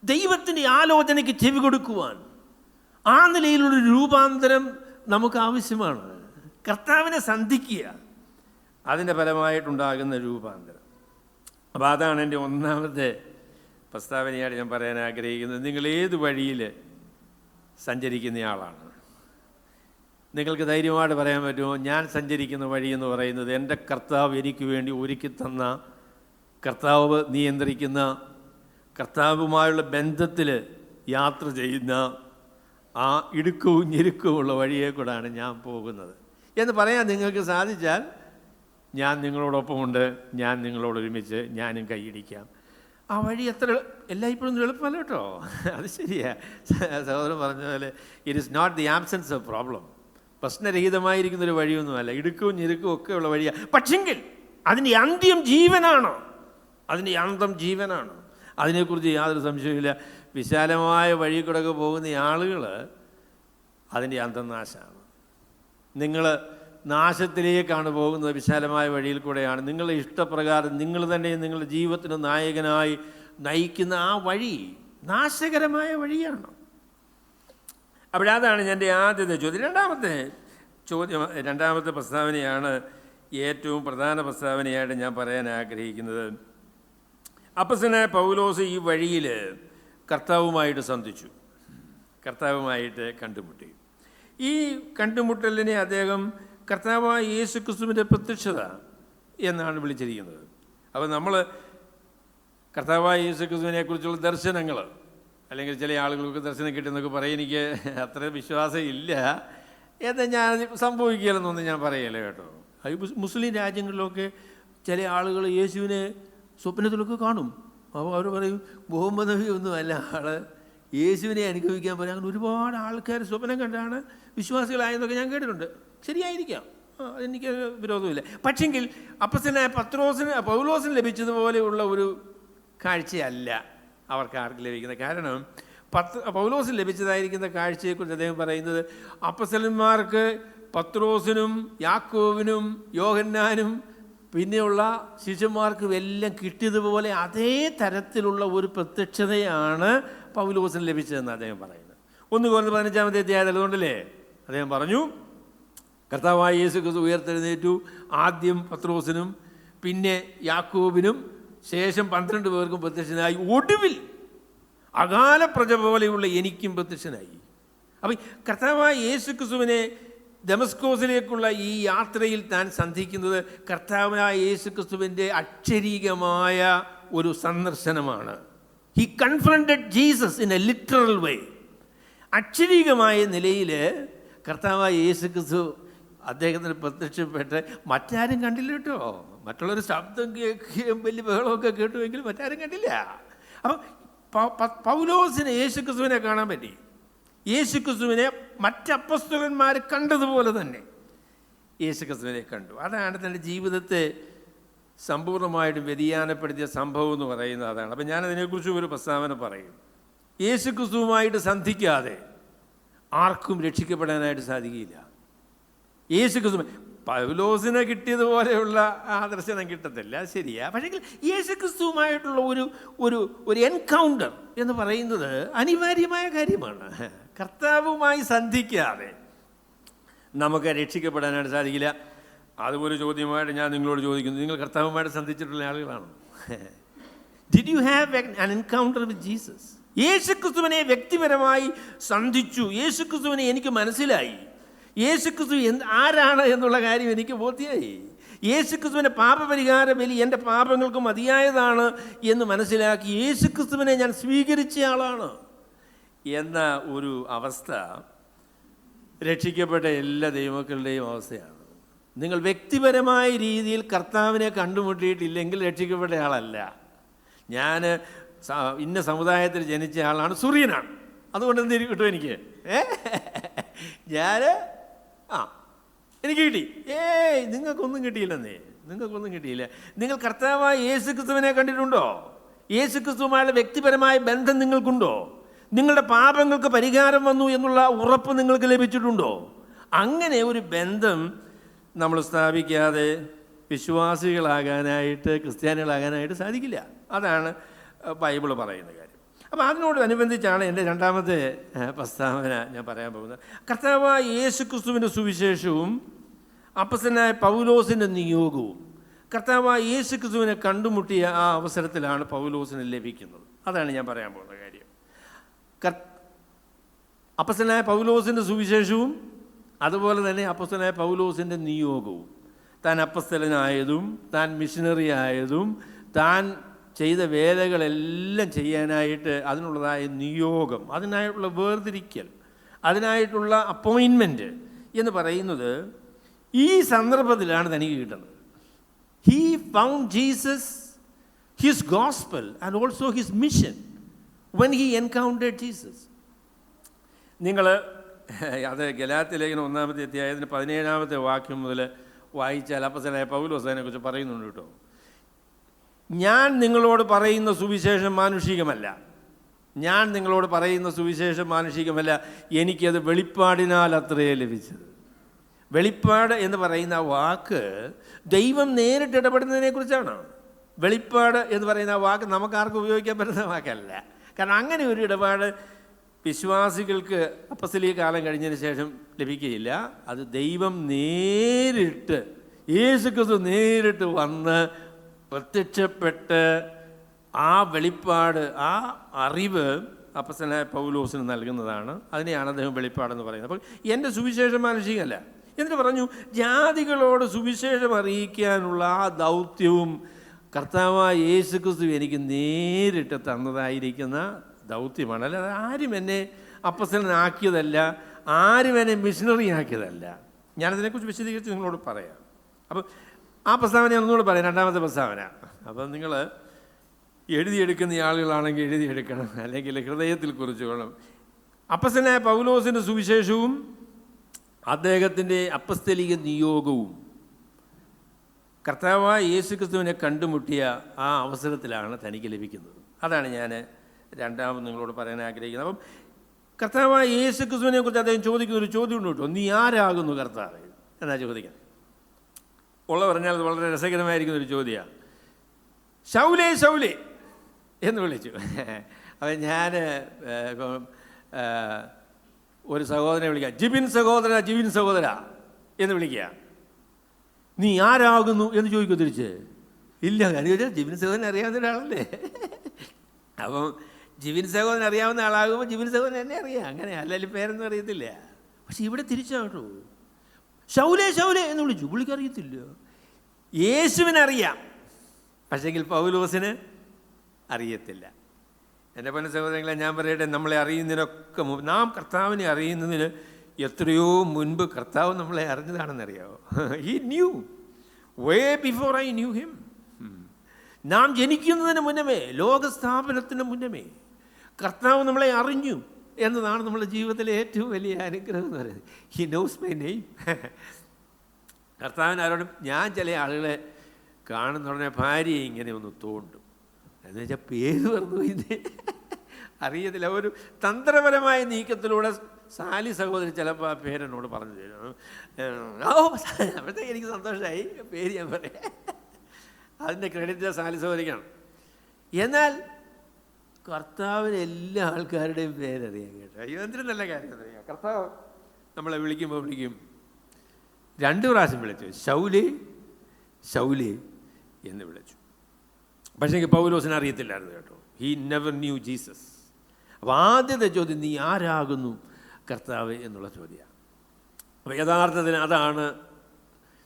ദൈവത്തിൻ്റെ ആലോചനയ്ക്ക് ചെവി കൊടുക്കുവാൻ, ആ നിലയിലുള്ള രൂപാന്തരം നമുക്ക് ആവശ്യമാണ്. കർത്താവിനെ സന്ധിക്കുക, അതിൻ്റെ ഫലമായിട്ടുണ്ടാകുന്ന രൂപാന്തരം. അപ്പോൾ അതാണ് എൻ്റെ ഒന്നാമത്തെ പ്രസ്താവനയായിട്ട് ഞാൻ പറയാൻ ആഗ്രഹിക്കുന്നത്. നിങ്ങൾ ഏത് വഴിയിൽ സഞ്ചരിക്കുന്നയാളാണ്? നിങ്ങൾക്ക് ധൈര്യമായിട്ട് പറയാൻ പറ്റുമോ, ഞാൻ സഞ്ചരിക്കുന്ന വഴി എന്ന് പറയുന്നത് എൻ്റെ കർത്താവ് എനിക്ക് വേണ്ടി ഒരുക്കി തന്ന, കർത്താവ് നിയന്ത്രിക്കുന്ന, കർത്താവുമായുള്ള ബന്ധത്തിൽ യാത്ര ചെയ്യുന്ന ആ ഇടുക്കവും ഞെരുക്കവുമുള്ള വഴിയെ കൂടാണ് ഞാൻ പോകുന്നത് എന്ന് പറയാൻ നിങ്ങൾക്ക് സാധിച്ചാൽ, ഞാൻ നിങ്ങളോടൊപ്പമുണ്ട്, ഞാൻ നിങ്ങളോടൊരുമിച്ച് ഞാനും കൈയിടിക്കാം. ആ വഴി അത്ര എല്ലായ്പ്പോഴും എളുപ്പമല്ല കേട്ടോ, അത് ശരിയാ. സഹോദരൻ പറഞ്ഞ പോലെ it is not the absence of problem. പ്രശ്നരഹിതമായിരിക്കുന്നൊരു വഴിയൊന്നുമല്ല, ഇടുക്കവും ഞെരുക്കവും ഒക്കെയുള്ള വഴിയാണ്. പക്ഷെങ്കിൽ അതിൻ്റെ അന്ത്യം ജീവനാണ്, അതിൻ്റെ അന്തം ജീവനാണ്. അതിനെക്കുറിച്ച് യാതൊരു സംശയമില്ല. വിശാലമായ വഴി കൂടെ പോകുന്ന ആളുകൾ അതിൻ്റെ അന്തം നാശമാണ്. നിങ്ങൾ നാശത്തിലേക്കാണ് പോകുന്നത്, വിശാലമായ വഴിയിൽ കൂടെയാണ്. നിങ്ങളുടെ ഇഷ്ടപ്രകാരം നിങ്ങൾ തന്നെ നിങ്ങളുടെ ജീവിതത്തിന് നായകനായി നയിക്കുന്ന ആ വഴി നാശകരമായ വഴിയാണ്. അപ്പോഴതാണ് എൻ്റെ ആദ്യത്തെ ചോദ്യം. രണ്ടാമത്തെ പ്രസ്താവനയാണ് ഏറ്റവും പ്രധാന പ്രസ്താവനയായിട്ട് ഞാൻ പറയാൻ ആഗ്രഹിക്കുന്നത്. അപ്പോസ്തലനായ പൗലോസ് ഈ വഴിയിൽ കർത്താവുമായിട്ട് സന്ധിച്ചു, കർത്താവുമായിട്ട് കണ്ടുമുട്ടി. ഈ കണ്ടുമുട്ടലിനെ അദ്ദേഹം കർത്താവായ യേശു ക്രിസ്തുവിൻ്റെ പ്രത്യക്ഷത എന്നാണ് വിളിച്ചിരിക്കുന്നത്. അപ്പോൾ നമ്മൾ കർത്താവായ യേശു ക്രിസ്തുവിനെ കുറിച്ചുള്ള ദർശനങ്ങൾ, അല്ലെങ്കിൽ ചില ആളുകൾക്ക് ദർശനം കിട്ടുന്നൊക്കെ പറയും, എനിക്ക് അത്ര വിശ്വാസം ഇല്ല എന്ന് ഞാൻ സംഭവിക്കില്ലെന്നൊന്നും ഞാൻ പറയല്ലേ കേട്ടോ. മുസ്ലിം രാജ്യങ്ങളിലൊക്കെ ചില ആളുകൾ യേശുവിനെ സ്വപ്നത്തിലൊക്കെ കാണും. അപ്പോൾ അവർ പറയും മുഹമ്മദ് നബി ഒന്നുമല്ല ആള്, യേശുവിനെ അനുഭവിക്കാൻ പറയും. അങ്ങനെ ഒരുപാട് ആൾക്കാർ സ്വപ്നം കണ്ടാണ് വിശ്വാസികളായെന്നൊക്കെ ഞാൻ കേട്ടിട്ടുണ്ട്. ശരിയായിരിക്കാം, എനിക്ക് വിരോധമില്ല. പക്ഷെങ്കിൽ അപ്പോസ്തലനായ പൗലോസിന് ലഭിച്ചതുപോലെയുള്ള ഒരു കാഴ്ചയല്ല അവർക്ക് ആർക്ക് ലഭിക്കുന്നത്. കാരണം പൗലോസിന് ലഭിച്ചതായിരിക്കുന്ന കാഴ്ചയെക്കുറിച്ച് അദ്ദേഹം പറയുന്നത്, അപ്പോസ്തലന്മാർക്ക് പത്രോസിനും യാക്കോബിനും യോഹന്നാനും പിന്നെയുള്ള ശിഷ്യന്മാർക്കും എല്ലാം കിട്ടിയതുപോലെ അതേ തരത്തിലുള്ള ഒരു പ്രത്യക്ഷതയാണ് പൗലോസിന് ലഭിച്ചതെന്ന് അദ്ദേഹം പറയുന്നത്. 1 കൊരിന്ത്യർ 15-ാമത്തെ അധ്യായത്തിൽ അതുകൊണ്ടല്ലേ അദ്ദേഹം പറഞ്ഞു, കർത്താവായ യേശു ക്രിസ്തു ഉയർത്തെഴുന്നേറ്റു, ആദ്യം പത്രോസിനും പിന്നെ യാക്കോബിനും ശേഷം 12 പേർക്കും പ്രത്യക്ഷനായി, ഒടുവിൽ അകാല പ്രജ പോലെയുള്ള എനിക്കും പ്രത്യക്ഷനായി. അപ്പം കർത്താവായ യേശു ക്രിസ്തുവിനെ ദമസ്കോസിലേക്കുള്ള ഈ യാത്രയിൽ താൻ സന്ധിക്കുന്നത് കർത്താവായ യേശു ക്രിസ്തുവിൻ്റെ അക്ഷരീകമായ ഒരു സന്ദർശനമാണ്. He confronted Jesus in a literal way. അക്ഷരീകമായ നിലയിൽ കർത്താവായ യേശു ക്രിസ്തു അദ്ദേഹത്തിന് പ്രത്യക്ഷപ്പെട്ട് മറ്റാരും കണ്ടില്ല കേട്ടോ. മറ്റുള്ളൊരു ശബ്ദം കേൾക്കുകയും വലിയ ബഹളമൊക്കെ കേട്ടുവെങ്കിലും മറ്റാരും കണ്ടില്ല. അപ്പം പൗലോസിന് യേശു ക്രിസ്തുവിനെ കാണാൻ പറ്റി. യേശു ക്രിസ്തുവിനെ മറ്റപ്പസ്തലന്മാർ കണ്ടതുപോലെ തന്നെ യേശു ക്രിസ്തുവിനെ കണ്ടു. അതാണ് തൻ്റെ ജീവിതത്തെ സമ്പൂർണ്ണമായിട്ടും വ്യതിയാനപ്പെടുത്തിയ സംഭവം എന്ന് പറയുന്നത് അതാണ്. അപ്പം ഞാനതിനെക്കുറിച്ച് ഒരു പ്രസ്താവന പറയും. യേശു ക്രിസ്തുവുമായിട്ട് സന്ധിക്കാതെ ആർക്കും രക്ഷിക്കപ്പെടാനായിട്ട് സാധിക്കില്ല. യേശു ക്രിസ്തു പൗലോസിന് കിട്ടിയതുപോലെയുള്ള ആ ദർശനം കിട്ടത്തില്ല, ശരിയാ. പക്ഷേ യേശു ക്രിസ്തുവുമായിട്ടുള്ള ഒരു എൻകൗണ്ടർ എന്ന് പറയുന്നത് അനിവാര്യമായ കാര്യമാണ്. കർത്താവുമായി സന്ധിക്കാതെ നമുക്ക് രക്ഷിക്കപ്പെടാനായിട്ട് സാധിക്കില്ല. അതുപോലെ ചോദ്യമായിട്ട് ഞാൻ നിങ്ങളോട് ചോദിക്കുന്നു, നിങ്ങൾ കർത്താവുമായിട്ട് സന്ധിച്ചിട്ടുള്ള ആളുകളാണോ? Did you have an encounter with Jesus? Yesu ക്രിസ്തുവിനെ വ്യക്തിപരമായി സന്ധിച്ചു. യേശു ക്രിസ്തുവിനെ എനിക്ക് മനസ്സിലായി. യേശു ക്രിസ്തു ആരാണ് എന്നുള്ള കാര്യം എനിക്ക് ബോധ്യമായി. യേശു ക്രിസ്തുവിൻ്റെ പാപപരിഹാര ബലി എൻ്റെ പാപങ്ങൾക്ക് മതിയായതാണ് എന്ന് മനസ്സിലാക്കി യേശു ക്രിസ്തുവിനെ ഞാൻ സ്വീകരിച്ച ആളാണ് എന്ന ഒരു അവസ്ഥ രക്ഷിക്കപ്പെട്ട എല്ലാ ദൈവമക്കളുടെയും അവസ്ഥയാണ്. നിങ്ങൾ വ്യക്തിപരമായ രീതിയിൽ കർത്താവിനെ കണ്ടുമുട്ടിയിട്ടില്ലെങ്കിൽ രക്ഷിക്കപ്പെട്ട ആളല്ല. ഞാൻ ഇന്ന സമുദായത്തിൽ ജനിച്ച ആളാണ്, സൂര്യനാണ്, അതുകൊണ്ട് എന്ത് കിട്ടും എനിക്ക്? ഞാൻ എനിക്ക് കിട്ടി. നിങ്ങൾക്കൊന്നും കിട്ടിയില്ലെന്നേ, നിങ്ങൾക്കൊന്നും കിട്ടിയില്ല. നിങ്ങൾ കർത്താവായ യേശു ക്രിസ്തുവിനെ കണ്ടിട്ടുണ്ടോ? യേശു ക്രിസ്തുവുമായുള്ള വ്യക്തിപരമായ ബന്ധം നിങ്ങൾക്കുണ്ടോ? നിങ്ങളുടെ പാപങ്ങൾക്ക് പരിഹാരം വന്നു എന്നുള്ള ഉറപ്പ് നിങ്ങൾക്ക് ലഭിച്ചിട്ടുണ്ടോ? അങ്ങനെ ഒരു ബന്ധം നമ്മൾ സ്ഥാപിക്കാതെ വിശ്വാസികളാകാനായിട്ട്, ക്രിസ്ത്യാനികളാകാനായിട്ട് സാധിക്കില്ല. അതാണ് ബൈബിൾ പറയുന്ന കാര്യം. അപ്പോൾ അതിനോടനുബന്ധിച്ചാണ് എൻ്റെ രണ്ടാമത്തെ പ്രസ്താവന ഞാൻ പറയാൻ പോകുന്നത്. കർത്താവായ യേശുക്രിസ്തുവിൻ്റെ സുവിശേഷവും അപ്പസ്തലനായ പൗലോസിൻ്റെ നിയോഗവും കർത്താവായ യേശുക്രിസ്തുവിനെ കണ്ടുമുട്ടിയ ആ അവസരത്തിലാണ് പൗലോസിന് ലഭിക്കുന്നത്. അതാണ് ഞാൻ പറയാൻ പോകുന്ന കാര്യം. അപ്പസ്തലനായ പൗലോസിൻ്റെ സുവിശേഷവും അതുപോലെ തന്നെ അപ്പസ്തലനായ പൗലോസിൻ്റെ നിയോഗവും, താൻ അപ്പസ്തലനായതും താൻ മിഷനറി ആയതും താൻ ചെയ്ത വേലകളെല്ലാം ചെയ്യാനായിട്ട് അതിനുള്ളതായ നിയോഗം, അതിനായിട്ടുള്ള വേർതിരിക്കൽ, അതിനായിട്ടുള്ള അപ്പോയിൻമെൻറ്റ് എന്ന് പറയുന്നത് ഈ സന്ദർഭത്തിലാണ് തനിക്ക് കിട്ടുന്നത്. He found Jesus, his gospel and also his mission when he encountered Jesus. നിങ്ങൾ അത് ഗലാത്യ ലേഖനം 1-ാമത്തെ അധ്യായത്തിന് 17-ാമത്തെ വാക്യം മുതൽ വായിച്ചാൽ അപ്പസ്തലനായ പൗലോസ് അതിനെക്കുറിച്ച് പറയുന്നുണ്ട് കേട്ടോ. ഞാൻ നിങ്ങളോട് പറയുന്ന സുവിശേഷം മാനുഷികമല്ല, ഞാൻ നിങ്ങളോട് പറയുന്ന സുവിശേഷം മാനുഷികമല്ല, എനിക്കത് വെളിപ്പാടിനാൽ അത്രയേ ലഭിച്ചത്. വെളിപ്പാട് എന്ന് പറയുന്ന വാക്ക് ദൈവം നേരിട്ട് ഇടപെടുന്നതിനെക്കുറിച്ചാണ്. വെളിപ്പാട് എന്ന് പറയുന്ന വാക്ക് നമുക്കാർക്കും ഉപയോഗിക്കാൻ പറ്റുന്ന വാക്കല്ല. കാരണം അങ്ങനെ ഒരു ഇടപാട് വിശ്വാസികൾക്ക് അപ്പസ്തലിക കാലം കഴിഞ്ഞതിന് ശേഷം ലഭിക്കുകയില്ല. അത് ദൈവം നേരിട്ട്, യേശുക്രിസ്തു നേരിട്ട് വന്ന് പ്രത്യക്ഷപ്പെട്ട് ആ വെളിപ്പാട്, ആ അറിവ് അപ്പസ്തലനായ പൗലോസിന് നൽകുന്നതാണ്. അതിനെയാണ് അദ്ദേഹം വെളിപ്പാടെന്ന് പറയുന്നത്. അപ്പോൾ എൻ്റെ സുവിശേഷം മാനുഷികമല്ല. എന്നിട്ട് പറഞ്ഞു, ജാതികളോട് സുവിശേഷം അറിയിക്കാനുള്ള ആ ദൗത്യവും കർത്താവായ യേശുക്രിസ്തു എനിക്ക് നേരിട്ട് തന്നതായിരിക്കുന്ന ദൗത്യമാണ്. അല്ലാതെ ആരും എന്നെ അപ്പസ്തലനാക്കിയതല്ല, ആരും എന്നെ മിഷണറി ആക്കിയതല്ല. ഞാനതിനെക്കുറിച്ച് വിശദീകരിച്ച് നിങ്ങളോട് പറയാം. അപ്പോൾ ആ പ്രസ്താവന ഞാൻ ഒന്നുകൂടെ പറയാം, രണ്ടാമത്തെ പ്രസ്താവന. അപ്പം നിങ്ങൾ എഴുതിയെടുക്കുന്ന ആളുകളാണെങ്കിൽ എഴുതിയെടുക്കണം, അല്ലെങ്കിൽ ഹൃദയത്തിൽ കുറിച്ചുകൊള്ളണം. അപ്പസ്തലനായ പൗലോസിൻ്റെ സുവിശേഷവും അദ്ദേഹത്തിൻ്റെ അപ്പസ്തലിക നിയോഗവും കർത്താവായ യേശുക്രിസ്തുവിനെ കണ്ടുമുട്ടിയ ആ അവസരത്തിലാണ് തനിക്ക് ലഭിക്കുന്നത്. അതാണ് ഞാൻ രണ്ടാമത് നിങ്ങളോട് പറയാൻ ആഗ്രഹിക്കുന്നത്. അപ്പം കർത്താവായ യേശുക്രിസ്തുവിനെ കുറിച്ച് അദ്ദേഹം ചോദിക്കുന്ന ഒരു ചോദ്യമുണ്ട് കേട്ടോ. നീ ആരാകുന്നു കർത്താവ് എന്നാ ചോദിക്കാൻ ഉള്ള പറഞ്ഞാൽ അത് വളരെ രസകരമായിരിക്കുന്ന ഒരു ചോദ്യമാണ്. ശൗലേ ശൗലേ എന്ന് വിളിച്ചു. അപ്പം ഞാൻ ഒരു സഹോദരനെ വിളിക്കുക, ജിബിൻ സഹോദര, ജിബിൻ സഹോദര എന്ന് വിളിക്കുക. നീ ആരാകുന്നു എന്ന് ചോദിക്കും തിരിച്ച്. ഇല്ല, കാര്യം ചോദിച്ചാൽ ജിബിൻ സഹോദരൻ അറിയാവുന്ന ഒരാളല്ലേ. അപ്പം ജിബിൻ സഹോദരൻ അറിയാവുന്ന ആളാകുമ്പോൾ ജിബിൻ സഹോദരൻ എന്നെ അറിയാം, അങ്ങനെ അല്ലെങ്കിൽ പേരൊന്നും അറിയത്തില്ല. പക്ഷെ ഇവിടെ തിരിച്ചാട്ടോ, ശൗലേ ശൗലേ എന്ന് വിളിച്ചു. പുള്ളിക്കറിയത്തില്ല. യേശുവിനറിയാം, പക്ഷെങ്കിൽ പൗലോസിന് അറിയത്തില്ല. എൻ്റെ പല സഹോദരങ്ങളെ ഞാൻ പറയട്ടെ, നമ്മളെ അറിയുന്നതിനൊക്കെ മുമ്പ്, നാം കർത്താവിനെ അറിയുന്നതിന് എത്രയോ മുൻപ് കർത്താവ് നമ്മളെ അറിഞ്ഞതാണെന്നറിയാമോ? He knew way before I knew him. നാം ജനിക്കുന്നതിന് മുന്നമേ, ലോകസ്ഥാപനത്തിന് മുന്നമേ കർത്താവ് നമ്മളെ അറിഞ്ഞു എന്നതാണ് നമ്മുടെ ജീവിതത്തിലെ ഏറ്റവും വലിയ അനുഗ്രഹം എന്ന് പറയുന്നത്. He knows my name. കർത്താവിന് ആരോടും, ഞാൻ ചില ആളുകളെ കാണുന്ന ഉടനെ ഭാര്യയെ ഇങ്ങനെ ഒന്ന് തോണ്ടും, എന്ന് വെച്ചാൽ പേര് പറഞ്ഞു ഇന്ന് അറിയത്തില്ല. ഒരു തന്ത്രപരമായ നീക്കത്തിലൂടെ സാലി സഹോദരി ചിലപ്പോൾ ആ പേരെന്നോട് പറഞ്ഞു തരും. അപ്പോഴത്തേക്ക് എനിക്ക് സന്തോഷമായി, പേര് ഞാൻ പറയാം. അതിൻ്റെ ക്രെഡിറ്റ് സാലി സഹോദരിക്കാണ്. എന്നാൽ കർത്താവിന് എല്ലാ ആൾക്കാരുടെയും പേരറിയാം കേട്ടോ. അയ്യോ, എന്തൊരു നല്ല കാര്യം അറിയാം. കർത്താവ് നമ്മളെ വിളിക്കുമ്പോൾ വിളിക്കും, 2 പ്രാവശ്യം വിളിച്ചു, ശൗലേ ശൗലേ എന്ന് വിളിച്ചു. പക്ഷേ പൗലോസിനെ അറിയത്തില്ലായിരുന്നു കേട്ടോ. He never knew Jesus. അപ്പോൾ ആദ്യത്തെ ചോദ്യം, നീ ആരാകുന്നു കർത്താവ് എന്നുള്ള ചോദ്യമാണ്. അപ്പോൾ യഥാർത്ഥത്തിൽ അതാണ്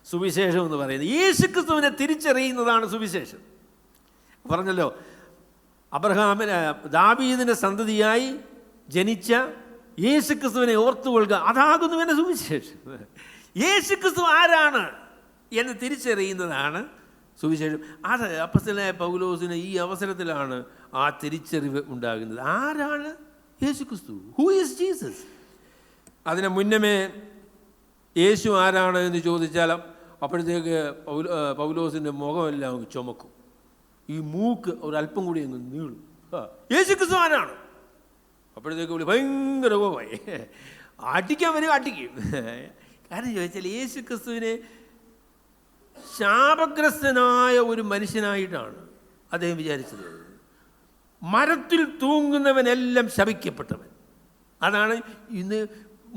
സുവിശേഷം എന്ന് പറയുന്നത്. യേശുക്രിസ്തുവിനെ തിരിച്ചറിയുന്നതാണ് സുവിശേഷം. പറഞ്ഞല്ലോ, അബ്രഹാമിന്, ദാവീദിൻ്റെ സന്തതിയായി ജനിച്ച യേശുക്രിസ്തുവിനെ ഓർത്തുകൊള്ളുക, അതാകുന്നു എൻ്റെ സുവിശേഷം. യേശുക്രിസ്തു ആരാണ് എന്ന് തിരിച്ചറിയുന്നതാണ് സുവിശേഷം. അത് അപ്പസ്തലനായ പൗലോസിന് ഈ അവസരത്തിലാണ് ആ തിരിച്ചറിവ് ഉണ്ടാകുന്നത്. ആരാണ് യേശുക്രിസ്തു? Who is Jesus? അതിന് മുന്നമേ യേശു ആരാണ് എന്ന് ചോദിച്ചാൽ അപ്പോഴത്തേക്ക് പൗലോസിൻ്റെ മുഖമെല്ലാം ചുമക്കും, ഈ മൂക്ക് ഒരല്പം കൂടി അങ്ങ് നീളും. യേശുക്രിസ്തു ആരാണ്? അപ്പോഴത്തേക്ക് വിളി ഭയങ്കര കോപമായി, അടിക്കാൻ വരും, അടിക്കും. കാരണം ചോദിച്ചാൽ യേശുക്രിസ്തുവിനെ ശാപഗ്രസ്തനായ ഒരു മനുഷ്യനായിട്ടാണ് അദ്ദേഹം വിചാരിച്ചത്. മരത്തിൽ തൂങ്ങുന്നവനെല്ലാം ശപിക്കപ്പെട്ടവൻ. അതാണ് ഇന്ന്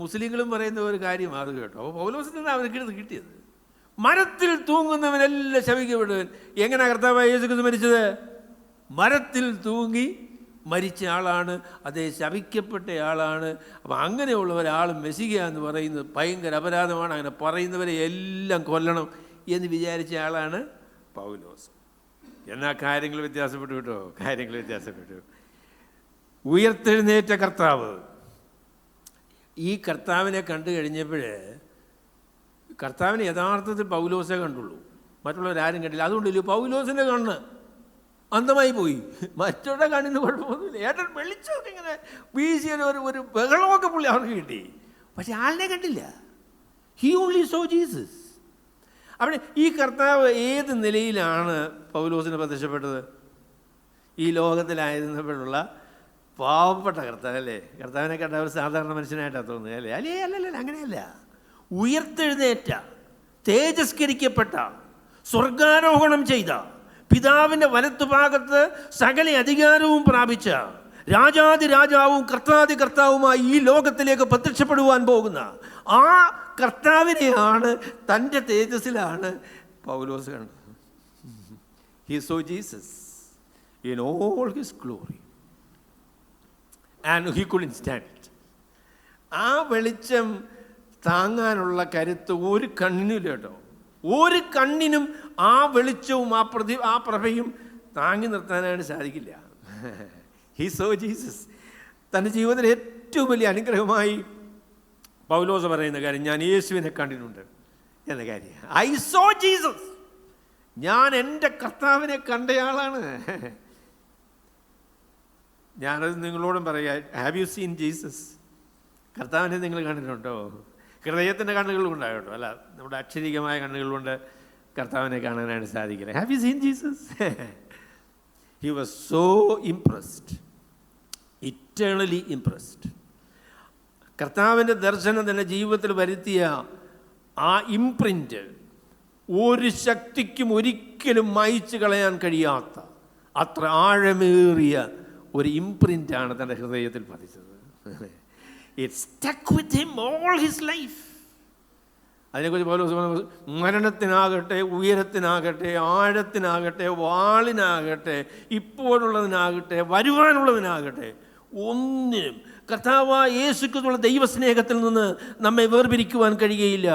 മുസ്ലിങ്ങളും പറയുന്ന ഒരു കാര്യം അത് കേട്ടോ. അപ്പോൾ പൗലോസിൽ നിന്ന് അവർക്ക് കിട്ടിയത് മരത്തിൽ തൂങ്ങുന്നവനെല്ലാം ശപിക്കപ്പെട്ടവൻ. എങ്ങനെയാണ് കർത്താവായ യേശു ക്രിസ്തു മരിച്ചത്? മരത്തിൽ തൂങ്ങി മരിച്ച ആളാണ്, അതേ ശപിക്കപ്പെട്ട ആളാണ്. അപ്പം അങ്ങനെയുള്ള ഒരാൾ മെസ്സിഹ എന്ന് പറയുന്നത് ഭയങ്കര അപരാധമാണ്. അങ്ങനെ പറയുന്നവരെ എല്ലാം കൊല്ലണം എന്ന് വിചാരിച്ച ആളാണ് പൗലോസ്. എന്നാൽ കാര്യങ്ങൾ വ്യത്യാസപ്പെട്ടു കേട്ടോ, കാര്യങ്ങൾ വ്യത്യാസപ്പെട്ടു. ഉയർത്തെഴുന്നേറ്റ കർത്താവ്, ഈ കർത്താവിനെ കണ്ടു കഴിഞ്ഞപ്പോൾ കർത്താവിനെ യഥാർത്ഥത്തിൽ പൗലോസേ കണ്ടുള്ളൂ, മറ്റുള്ളവരാരും കണ്ടില്ല. അതുകൊണ്ടില്ല പൗലോസിൻ്റെ കണ്ണ് അന്ധമായി പോയി. മറ്റുള്ള കണ്ണിന് കുഴപ്പമൊന്നുമില്ല. ഏട്ടൻ വെളിച്ചമൊക്കെ ഇങ്ങനെ വീശിയ ഒരു ബഹളമൊക്കെ പുള്ളി അവർക്ക് കിട്ടി, പക്ഷെ ആളിനെ കണ്ടില്ല. He only so Jesus. അവിടെ ഈ കർത്താവ് ഏത് നിലയിലാണ് പൗലോസിന് പ്രത്യക്ഷപ്പെട്ടത്? ഈ ലോകത്തിലായിരുന്നപ്പോഴുള്ള പാവപ്പെട്ട കർത്താവ് അല്ലേ? കർത്താവിനെ കണ്ട ഒരു സാധാരണ മനുഷ്യനായിട്ടാണ് തോന്നുന്നത് അല്ലേ? അല്ലല്ല, അങ്ങനെയല്ല. ഉയർത്തെഴുന്നേറ്റ, തേജസ്കരിക്കപ്പെട്ട, സ്വർഗാരോഹണം ചെയ്ത, പിതാവിൻ്റെ വലത്തുഭാഗത്ത് സകല അധികാരവും പ്രാപിച്ച, രാജാതി രാജാവും കർത്താതി കർത്താവുമായി ഈ ലോകത്തിലേക്ക് പ്രത്യക്ഷപ്പെടുവാൻ പോകുന്ന ആ കർത്താവിനെയാണ്, തൻ്റെ തേജസ്സിലാണ് പൗലോസ് കണ്ടത്. He saw Jesus in all his glory and he couldn't stand it. ആ വെളിച്ചം താങ്ങാനുള്ള കരുത്ത് ഒരു കണ്ണിനുമില്ല കേട്ടോ. ഒരു കണ്ണിനും ആ വെളിച്ചവും ആ പ്രഭയും താങ്ങി നിർത്താനായിട്ട് സാധിക്കില്ല. He saw Jesus. തൻ്റെ ജീവിതത്തിലെ ഏറ്റവും വലിയ അനുഗ്രഹമായി പൗലോസ് പറയുന്ന കാര്യം, ഞാൻ യേശുവിനെ കണ്ടിട്ടുണ്ട് എന്ന കാര്യം. I so Jesus. ഞാൻ എൻ്റെ കർത്താവിനെ കണ്ടയാളാണ്. ഞാനത് നിങ്ങളോടും പറയാം, ഹാവ് യു സീൻ ജീസസ്? കർത്താവിനെ നിങ്ങൾ കണ്ടിട്ടുണ്ടോ? ഹൃദയത്തിൻ്റെ കണ്ണുകളുണ്ടായോ കേട്ടോ, അല്ല നമ്മുടെ അക്ഷരികമായ കണ്ണുകളുകൊണ്ട് കർത്താവിനെ കാണാനായിട്ട് സാധിക്കില്ല. Have you seen Jesus? He was so impressed, eternally impressed. കർത്താവിൻ്റെ ദർശനം തൻ്റെ ജീവിതത്തിൽ വരുത്തിയ ആ ഇംപ്രിൻ്റ് ഒരു ശക്തിക്കും ഒരിക്കലും മായ്ച്ചു കളയാൻ കഴിയാത്ത അത്ര ആഴമേറിയ ഒരു ഇംപ്രിൻ്റാണ് തൻ്റെ ഹൃദയത്തിൽ പതിച്ചത്. It stuck with him all his life. അതിനെക്കുറിച്ച് പൗലോസ് മരണത്തിനാകട്ടെ, ഉയരത്തിനാകട്ടെ, ആഴത്തിനാകട്ടെ, വാളിനാകട്ടെ, ഇപ്പോഴുള്ളതിനാകട്ടെ, വരുവാനുള്ളതിനാകട്ടെ, ഒന്നിനും കർത്താവായ യേശുക്രിസ്തുവിന്റെ ദൈവസ്നേഹത്തിൽ നിന്ന് നമ്മെ വേർപിരിക്കുവാൻ കഴിയുകയില്ല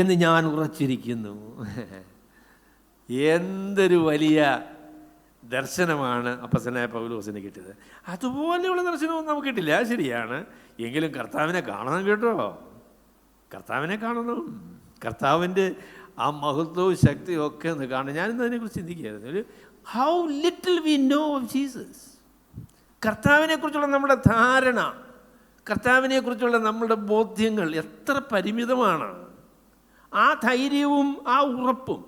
എന്ന് ഞാൻ ഉറച്ചിരിക്കുന്നു. എന്തൊരു വലിയ ദർശനമാണ് അപ്പോസ്തലനായ പൗലോസിന് കിട്ടിയത്. അതുപോലെയുള്ള ദർശനമൊന്നും നമുക്ക് കിട്ടില്ല, ശരിയാണ്. എങ്കിലും കർത്താവിനെ കാണണം കേട്ടോ, കർത്താവിനെ കാണണം. കർത്താവിൻ്റെ ആ മഹത്വവും ശക്തിയും ഒക്കെ ഒന്ന് കാണണം. ഞാനിന്ന് അതിനെക്കുറിച്ച് ചിന്തിക്കുകയായിരുന്നു. How little we know of Jesus. കർത്താവിനെക്കുറിച്ചുള്ള നമ്മുടെ ധാരണ, കർത്താവിനെക്കുറിച്ചുള്ള നമ്മുടെ ബോധ്യങ്ങൾ എത്ര പരിമിതമാണ്. ആ ധൈര്യവും ആ ഉറപ്പും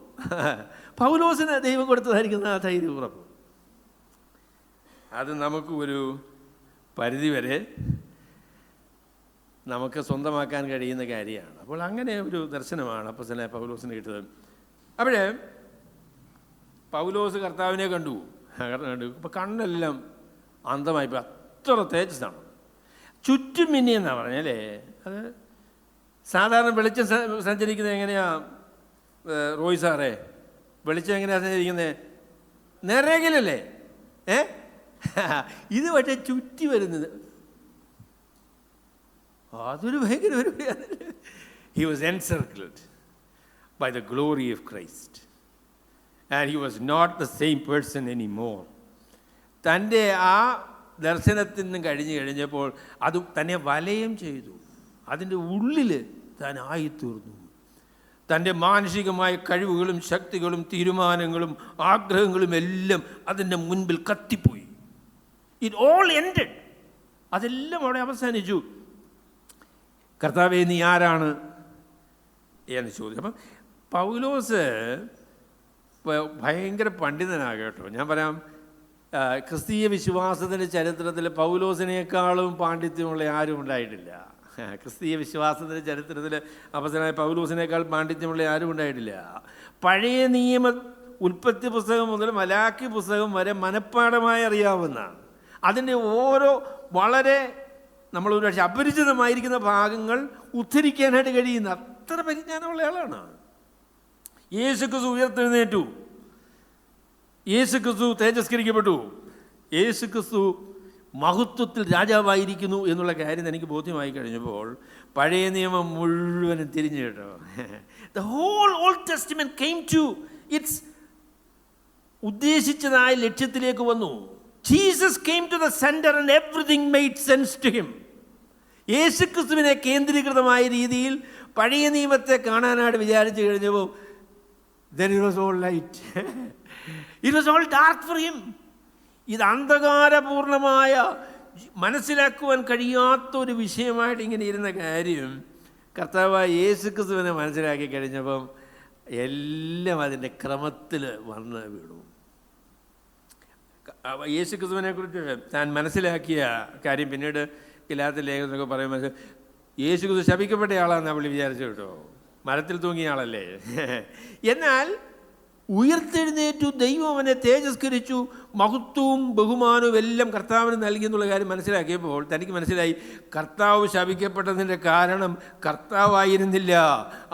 പൗലോസിന് ദൈവം കൊടുത്തതായിരിക്കുന്ന ആ ധൈര്യവും ഉറപ്പും അത് നമുക്ക് ഒരു പരിധിവരെ നമുക്ക് സ്വന്തമാക്കാൻ കഴിയുന്ന കാര്യമാണ്. അപ്പോൾ അങ്ങനെ ഒരു ദർശനമാണ് അപ്പോസ്തലനായ പൗലോസിന് കിട്ടിയത്. അപ്പോഴേ പൗലോസ് കർത്താവിനെ കണ്ടു. ഇപ്പോൾ കണ്ണെല്ലാം അന്ധമായിപ്പോൾ, അത്ര തേജസ്സാണ്. ചുറ്റും മിന്നിയെന്നാണ് പറഞ്ഞല്ലേ. അത് സാധാരണ വെളിച്ചം സഞ്ചരിക്കുന്നത് എങ്ങനെയാണ് റോയ് സാറേ? വെളിച്ചം എങ്ങനെയാണ് സഞ്ചരിക്കുന്നത്? നിറകിലല്ലേ? ഇത് പക്ഷേ ചുറ്റി വരുന്നത് അതൊരു ഭയങ്കര ഒരു he was encircled by the glory of Christ and he was not the same person anymore. തൻ്റെ ആ ദർശനത്തിൽ നിന്നും കഴിഞ്ഞപ്പോൾ അത് തന്നെ വലയം ചെയ്തു. അതിൻ്റെ ഉള്ളിൽ താൻ ആയിത്തീർന്നു. തൻ്റെ മാനസികമായ കഴിവുകളും ശക്തികളും തീരുമാനങ്ങളും ആഗ്രഹങ്ങളും എല്ലാം അതിൻ്റെ മുൻപിൽ കത്തിപ്പോയി. It all ended. അതെല്ലാം അവിടെ അവസാനിച്ചു. കർത്താവേ നീ ആരാണ് എന്ന് ചോദിച്ചു. അപ്പം പൗലോസ് ഭയങ്കര പണ്ഡിതനാകട്ടോ. ഞാൻ പറയാം, ക്രിസ്തീയ വിശ്വാസത്തിൻ്റെ ചരിത്രത്തിൽ പൗലോസിനേക്കാളും പാണ്ഡിത്യമുള്ള ആരും ഉണ്ടായിട്ടില്ല. ക്രിസ്തീയ വിശ്വാസത്തിൻ്റെ ചരിത്രത്തിൽ അപ്പോസ്തലനായ പൗലോസിനേക്കാൾ പാണ്ഡിത്യമുള്ള ആരും ഉണ്ടായിട്ടില്ല. പഴയ നിയമ ഉൽപ്പത്തി പുസ്തകം മുതൽ മലാക്കി പുസ്തകം വരെ മനഃപ്പാഠമായി അറിയാവുന്ന അതിൻ്റെ ഓരോ വളരെ നമ്മളൊരു പക്ഷേ അപരിചിതമായിരിക്കുന്ന ഭാഗങ്ങൾ ഉദ്ധരിക്കാനായിട്ട് കഴിയുന്ന അത്ര പരിജ്ഞാനമുള്ള ആളാണ്. യേശുക്രിസ്തു ഉയർത്തെഴുന്നേറ്റു, യേശുക്രിസ്തു തേജസ്കരിക്കപ്പെട്ടു, യേശുക്രിസ്തു മഹത്വത്തിൽ രാജാവായിരിക്കുന്നു എന്നുള്ള കാര്യം എനിക്ക് ബോധ്യമായി കഴിഞ്ഞപ്പോൾ പഴയ നിയമം മുഴുവനും തിരിഞ്ഞു കേട്ടോ. The whole Old Testament came to its ഉദ്ദേശിച്ചതായ ലക്ഷ്യത്തിലേക്ക് വന്നു. Jesus came to the centre and everything made sense to him. യേശുക്രിസ്തുവിനെ കേന്ദ്രീകൃതമായ രീതിയിൽ പഴയ നിയമത്തെ കാണാനായിട്ട് വിചാരിച്ചു കഴിഞ്ഞപ്പോൾ then it was all light. It was all dark for him. ഇത് അന്ധകാരപൂർണമായ മനസ്സിലാക്കുവാൻ കഴിയാത്തൊരു വിഷയമായിട്ട് ഇങ്ങനെ ഇരുന്ന കാര്യം കർത്താവായ യേശുക്രിസ്തുവിനെ മനസ്സിലാക്കി കഴിഞ്ഞപ്പം എല്ലാം അതിൻ്റെ ക്രമത്തിൽ വന്ന് വീണു. യേശുക്രിസ്തുവിനെ കുറിച്ച് താൻ മനസ്സിലാക്കിയ കാര്യം പിന്നീട് ഗലാത്യ ലേഖനമൊക്കെ പറയുമ്പോൾ യേശുക്രിസ്തു ശപിക്കപ്പെട്ട ആളാണെന്ന് അവൾ വിചാരിച്ചു കേട്ടോ, മരത്തിൽ തൂങ്ങിയ ആളല്ലേ. എന്നാൽ ഉയർത്തെഴുന്നേറ്റു, ദൈവം അവനെ തേജസ്കരിച്ചു, മഹത്വവും ബഹുമാനവും എല്ലാം കർത്താവിന് നൽകി എന്നുള്ള കാര്യം മനസ്സിലാക്കിയപ്പോൾ തനിക്ക് മനസ്സിലായി കർത്താവ് ശപിക്കപ്പെട്ടതിൻ്റെ കാരണം കർത്താവായിരുന്നില്ല.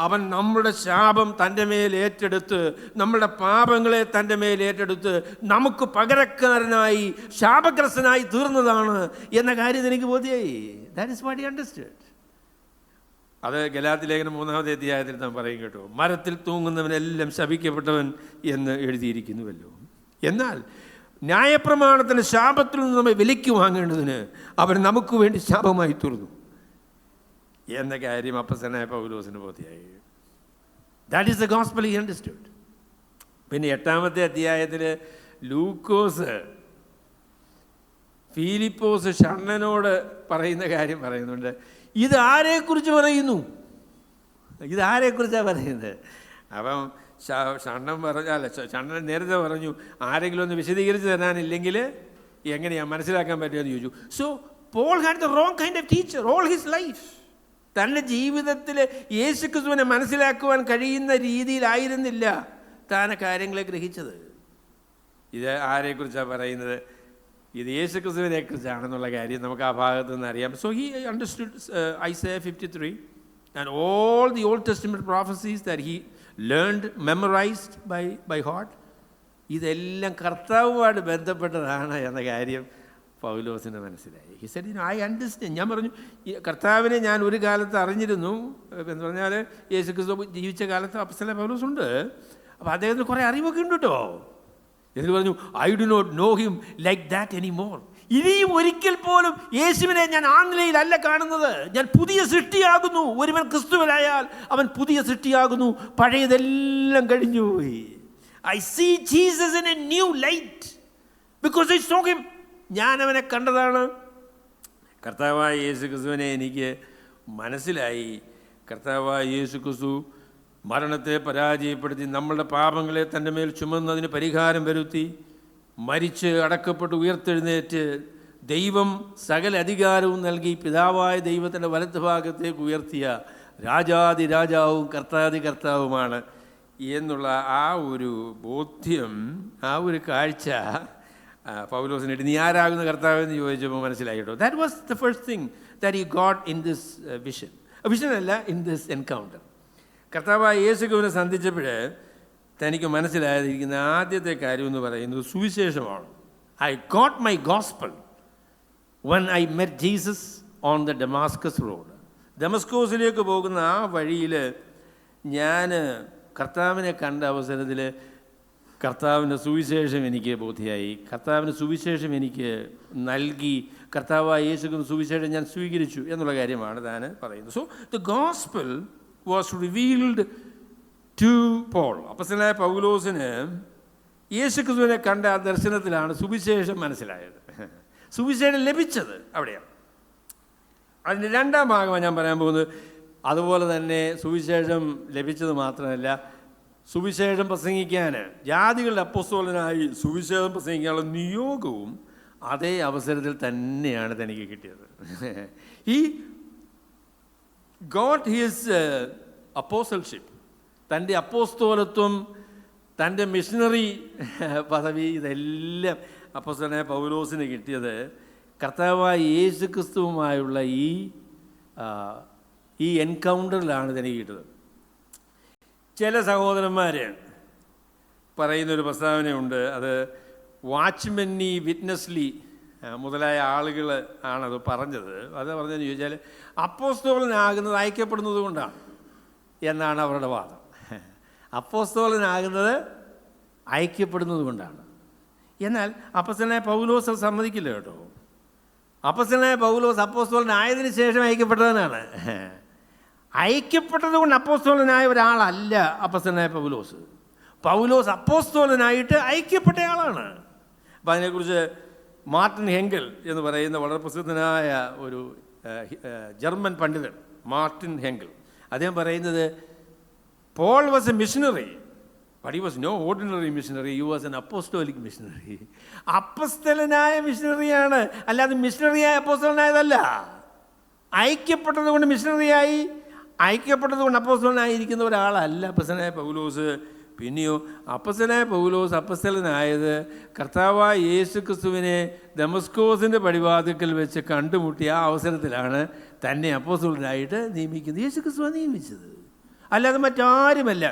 അവൻ നമ്മുടെ ശാപം തൻ്റെ മേൽ ഏറ്റെടുത്ത്, നമ്മുടെ പാപങ്ങളെ തൻ്റെ മേൽ ഏറ്റെടുത്ത് നമുക്ക് പകരക്കാരനായി ശാപഗ്രസ്തനായി തീർന്നതാണ് എന്ന കാര്യം എനിക്ക് ബോധ്യമായി. That is what he understood. അത് ഗലാത്യ ലേഖനം 3-ാമത്തെ അധ്യായത്തിൽ നാം പറയും കേട്ടോ, മരത്തിൽ തൂങ്ങുന്നവനെല്ലാം ശപിക്കപ്പെട്ടവൻ എന്ന് എഴുതിയിരിക്കുന്നുവല്ലോ. എന്നാൽ ന്യായപ്രമാണത്തിന് ശാപത്തിൽ നിന്ന് നമ്മെ വിലയ്ക്ക് വാങ്ങേണ്ടതിന് അവൻ നമുക്ക് വേണ്ടി ശാപമായി തീർന്നു എന്ന കാര്യം അപ്പോസ്തലനായ പൗലോസിന് ബോധ്യമായി. That is the gospel he understood. പിന്നെ 8-ാമത്തെ അധ്യായത്തിൽ ലൂക്കോസ് ഫിലിപ്പോസ് ഷണ്ണനോട് പറയുന്ന കാര്യം പറയുന്നുണ്ട്. ഇത് ആരെക്കുറിച്ച് പറയുന്നു, ഇതാരെക്കുറിച്ചാണ് പറയുന്നത്? അപ്പം ഷണ്ണൻ പറഞ്ഞാൽ ഷണ്ണൻ നേരത്തെ പറഞ്ഞു ആരെങ്കിലും ഒന്ന് വിശദീകരിച്ച് തരാനില്ലെങ്കിൽ എങ്ങനെയാണ് മനസ്സിലാക്കാൻ പറ്റുമെന്ന് ചോദിച്ചു. So Paul had the wrong kind of teacher all his life. തൻ്റെ ജീവിതത്തിൽ യേശുക്രിസ്തുവിനെ മനസ്സിലാക്കുവാൻ കഴിയുന്ന രീതിയിലായിരുന്നില്ല താൻ കാര്യങ്ങളെ ഗ്രഹിച്ചത്. ഇത് ആരെക്കുറിച്ചാണ് പറയുന്നത്? ഇത് യേശുക്രിസ്തുവിനെ കുറിച്ചാണെന്നുള്ള കാര്യം നമുക്ക് ആ ഭാഗത്ത് നിന്ന് അറിയാം. So he understood Isaiah 53 and all the Old Testament prophecies that he learned, memorized by heart. ഇതെല്ലാം കർത്താവുമായിട്ട് ബന്ധപ്പെട്ടതാണ് എന്ന കാര്യം പൗലോസിന് മനസ്സിലായി. He said, I understand. ഞാൻ പറഞ്ഞു കർത്താവിനെ ഞാൻ ഒരു കാലത്ത് അറിഞ്ഞിരുന്നു എന്ന് പറഞ്ഞാൽ യേശുക്രിസ്തു ജീവിച്ച കാലത്ത് അപ്പോസ്തലനായ പൗലോസ് ഉണ്ട്. അപ്പോൾ അദ്ദേഹത്തിന് കുറേ അറിവൊക്കെ ഉണ്ട് കേട്ടോ. എന്ന് പറഞ്ഞു I do not know him like that anymore. ഇനിയും ഒരിക്കൽ പോലും യേശുവിനെ ഞാൻ ആ നിലയിലല്ല കാണുന്നത്. ഞാൻ പുതിയ സൃഷ്ടിയാകുന്നു. ഒരുവൻ ക്രിസ്തുവിലായാൽ അവൻ പുതിയ സൃഷ്ടിയാകുന്നു, പഴയതെല്ലാം കഴിഞ്ഞുപോയി. I see Jesus in a new light because I saw him. ഞാൻ അവനെ കണ്ടതാണ്. കർത്താവായ യേശുക്രിസ്തുവിനെ എനിക്ക് മനസ്സിലായി. കർത്താവായ യേശുക്രിസ്തു മരണത്തെ പരാജയപ്പെടുത്തി നമ്മളുടെ പാപങ്ങളെ തൻ്റെ മേൽ ചുമന്നതിന് പരിഹാരം വരുത്തി, മരിച്ച് അടക്കപ്പെട്ട് ഉയർത്തെഴുന്നേറ്റ് ദൈവം സകല അധികാരവും നൽകി പിതാവായ ദൈവത്തിൻ്റെ വലത്ത് ഭാഗത്തേക്ക് ഉയർത്തിയ രാജാതി രാജാവും കർത്താതി കർത്താവുമാണ് എന്നുള്ള ആ ഒരു ബോധ്യം, ആ ഒരു കാഴ്ച പൗലോസിനായിട്ട് നീ ആരാകുന്ന കർത്താവെന്ന് ചോദിച്ചപ്പോൾ മനസ്സിലായി കേട്ടോ. That was the first thing that he got in this vision. Vision അല്ല, ഇൻ ദിസ് എൻകൗണ്ടർ. കർത്താവായ യേശുക്രിസ്തുവിനെ സന്ധിച്ചപ്പോൾ തനിക്ക് മനസ്സിലായിരിക്കുന്ന ആദ്യത്തെ കാര്യം എന്ന് പറയുന്നത് സുവിശേഷമാണ്. I got my gospel when I met Jesus on the Damascus road. ദമസ്കോസിലേക്ക് പോകുന്ന ആ വഴിയിൽ ഞാൻ കർത്താവിനെ കണ്ട അവസരത്തിൽ കർത്താവിൻ്റെ സുവിശേഷം എനിക്ക് ബോധ്യമായി. കർത്താവിൻ്റെ സുവിശേഷം എനിക്ക് നൽകി. കർത്താവായ യേശുക്രിസ്തു സുവിശേഷം ഞാൻ സ്വീകരിച്ചു എന്നുള്ള കാര്യമാണ് താൻ പറയുന്നത്. So the gospel was revealed to Paul. അപ്പോസ്തലനായ പൗലോസിന് യേശുക്രിസ്തുവിനെ കണ്ട ആ ദർശനത്തിലാണ് സുവിശേഷം മനസ്സിലായത്, സുവിശേഷം ലഭിച്ചത് അവിടെയാണ്. അതിൻ്റെ രണ്ടാം ഭാഗമാണ് ഞാൻ പറയാൻ പോകുന്നത്. അതുപോലെ തന്നെ സുവിശേഷം ലഭിച്ചത് മാത്രമല്ല, സുവിശേഷം പ്രസംഗിക്കാൻ ജാതികളുടെ അപ്പോസ്തലനായി സുവിശേഷം പ്രസംഗിക്കാനുള്ള നിയോഗവും അതേ അവസരത്തിൽ തന്നെയാണ് തനിക്ക് കിട്ടിയത്. ഈ ഗോട്ട് ഹിസ് അപ്പോസ്റ്റൽഷിപ്പ്, തൻ്റെ അപ്പോസ്തോലത്വം, തൻ്റെ മിഷണറി പദവി, ഇതെല്ലാം അപ്പോസ്തലനായ പൗലോസിന് കിട്ടിയത് കർത്താവായ യേശു ക്രിസ്തുവുമായുള്ള ഈ എൻകൗണ്ടറിലാണ് തനിക്ക് കിട്ടുന്നത്. ചില സഹോദരന്മാർ പറയുന്നൊരു പ്രസ്താവനയുണ്ട്, അത് വാച്ച്മെന്നി വിറ്റ്നസ്ലി മുതലായ ആളുകൾ ആണത് പറഞ്ഞത്. അത് പറഞ്ഞതെന്ന് ചോദിച്ചാൽ അപ്പോസ്തലനാകുന്നത് അയക്കപ്പെടുന്നത് കൊണ്ടാണ് എന്നാണ് അവരുടെ വാദം. അപ്പോസ്തലനാകുന്നത് അയക്കപ്പെടുന്നത് കൊണ്ടാണ്. എന്നാൽ അപ്പോസ്തലനായ പൗലോസ് സമ്മതിക്കില്ല കേട്ടോ. അപ്പോസ്തലനായ പൗലോസ് അപ്പോസ്തലനായതിനു ശേഷം അയക്കപ്പെട്ടവനാണ്. അയക്കപ്പെട്ടത് കൊണ്ട് അപ്പോസ്തലനായ ഒരാളല്ല അപ്പോസ്തലനായ പൗലോസ്. പൗലോസ് അപ്പോസ്തലനായിട്ട് അയക്കപ്പെട്ട ആളാണ്. അപ്പം അതിനെക്കുറിച്ച് മാർട്ടിൻ ഹെങ്കൽ എന്ന് പറയുന്ന വളരെ പ്രസിദ്ധനായ ഒരു ജർമ്മൻ പണ്ഡിതൻ മാർട്ടിൻ ഹെങ്കൽ, അദ്ദേഹം പറയുന്നത് Paul was a missionary, but he was no ordinary missionary, he was an apostolic missionary. അപ്പസ്തലനായ മിഷണറിയാണ്, അല്ലാതെ മിഷണറിയായ അപ്പോസ്തലനായതല്ല. അയക്കപ്പെട്ടത് കൊണ്ട് മിഷണറിയായി, അയക്കപ്പെട്ടത് കൊണ്ട് അപ്പോസ്തലനായിരിക്കുന്ന ഒരാളല്ല അപ്പസ്തലനായ പൗലോസ്. പിന്നെയോ അപ്പസ്തലനായ പൗലോസ് അപ്പസ്തലനായത് കർത്താവായ യേശു ക്രിസ്തുവിനെ ദമസ്കോസിൻ്റെ പടിവാതിൽക്കൽ വെച്ച് കണ്ടുമുട്ടിയ ആ അവസരത്തിലാണ് തന്നെ അപ്പോസ്തലനായിട്ട് നിയമിക്കുന്നത്. യേശു ക്രിസ്തുവാണ് നിയമിച്ചത്, അല്ലാതെ മറ്റാരുമല്ല.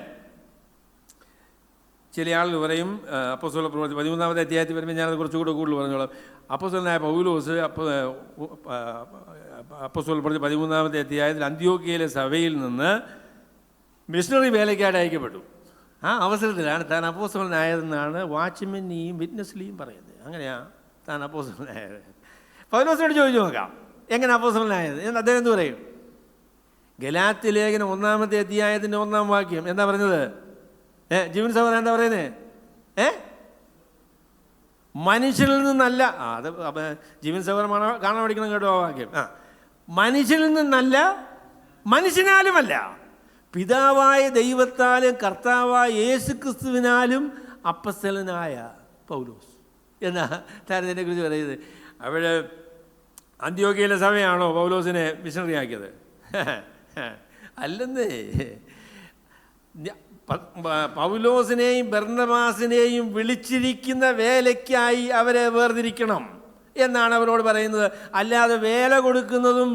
ചില ആളുകൾ പറയും, അപ്പോസ്തല പ്രവൃത്തി 13-ാമത്തെ അധ്യായത്തിൽ വരുമ്പോൾ ഞാനത് കുറച്ചുകൂടെ കൂടുതൽ പറഞ്ഞോളാം. അപ്പോസ്തലനായ പൗലോസ് അപ്പോസ്തല പ്രവൃത്തി 13-ാമത്തെ അധ്യായത്തിൽ അന്ത്യോക്യയിലെ സഭയിൽ നിന്ന് മിഷണറി വേലയ്ക്കായിട്ട് അയക്കപ്പെട്ടു. ആ അവസരത്തിലാണ് താൻ അപ്പോസ്തലനായതെന്നാണ് വാച്ച്മെന്നിയും വിറ്റ്നസ്ലിയും പറയുന്നത്. അങ്ങനെയാണ് താൻ അപ്പോസ്തലനായത്. പൗലോസിനോട് ചോദിച്ചു നോക്കാം എങ്ങനെ അപ്പോസ്തലനായത് എന്ന്. അദ്ദേഹം എന്ത് പറയും? ഗലാത്യ ലേഖനം 1-ാമത്തെ അധ്യായത്തിൻ്റെ 1-ാം വാക്യം എന്താ പറഞ്ഞത്? ജീവൻ സഹോദരൻ എന്താ പറയുന്നത്? മനുഷ്യനിൽ നിന്നല്ല. അത് ജീവൻ സഹോദരൻ കാണാൻ പഠിക്കണം കേട്ടോ ആ വാക്യം. മനുഷ്യനിൽ നിന്നല്ല, മനുഷ്യനാലുമല്ല, പിതാവായ ദൈവത്താലും കർത്താവായ യേശു ക്രിസ്തുവിനാലും അപ്പസ്തലനായ പൗലോസ് എന്നാ താരതിനെ കുറിച്ച് പറയുന്നത്. അവിടെ അന്ത്യോക്യയിലെ സഭയാണോ പൗലോസിനെ മിഷണറി ആക്കിയത്? അല്ലെന്നേ. പൗലോസിനെയും ബർന്നബാസിനെയും വിളിച്ചിരിക്കുന്ന വേലയ്ക്കായി അവരെ വേർതിരിക്കണം എന്നാണ് അവരോട് പറയുന്നത്. അല്ലാതെ വേല കൊടുക്കുന്നതും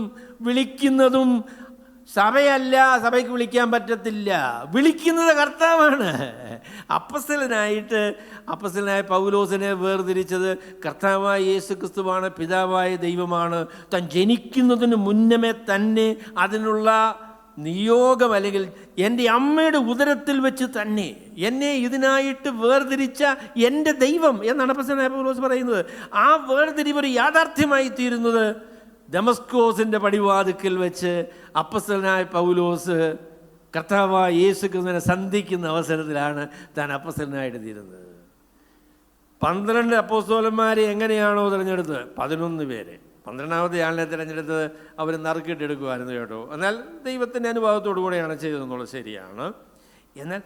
വിളിക്കുന്നതും സഭയല്ല. സഭയ്ക്ക് വിളിക്കാൻ പറ്റത്തില്ല. വിളിക്കുന്നത് കർത്താവാണ്. അപ്പസ്തലനായ പൗലോസിനെ വേർതിരിച്ചത് കർത്താവായ യേശു ക്രിസ്തുവാണ്, പിതാവായ ദൈവമാണ്. താൻ ജനിക്കുന്നതിന് മുന്നമേ തന്നെ അതിനുള്ള നിയോഗം, അല്ലെങ്കിൽ എൻ്റെ അമ്മയുടെ ഉദരത്തിൽ വെച്ച് തന്നെ എന്നെ ഇതിനായിട്ട് വേർതിരിച്ച എൻ്റെ ദൈവം എന്നാണ് അപ്പോസ്തലനായ പൗലോസ് പറയുന്നത്. ആ വേർതിരിവ് ഒരു യാഥാർത്ഥ്യമായി തീരുന്നത് ദമസ്കോസിൻ്റെ പടിവാതിൽക്കൽ വെച്ച് അപ്പോസ്തലനായ പൗലോസ് കർത്താവായ യേശു ക്രിസ്തുവിനെ സന്ധിക്കുന്ന അവസരത്തിലാണ് താൻ അപ്പോസ്തലനായിട്ട് തീരുന്നത്. 12 അപ്പോസ്തലന്മാരെ എങ്ങനെയാണോ തിരഞ്ഞെടുത്തത്? 11 പേരെ. 12-ാമത്തെ ആളിനെ തിരഞ്ഞെടുത്തത് അവർ നറുക്കിട്ടെടുക്കുമായിരുന്നു കേട്ടോ. എന്നാൽ ദൈവത്തിൻ്റെ അനുഭവത്തോടു കൂടെയാണ് ചെയ്തതെന്നുള്ളത് ശരിയാണ്. എന്നാൽ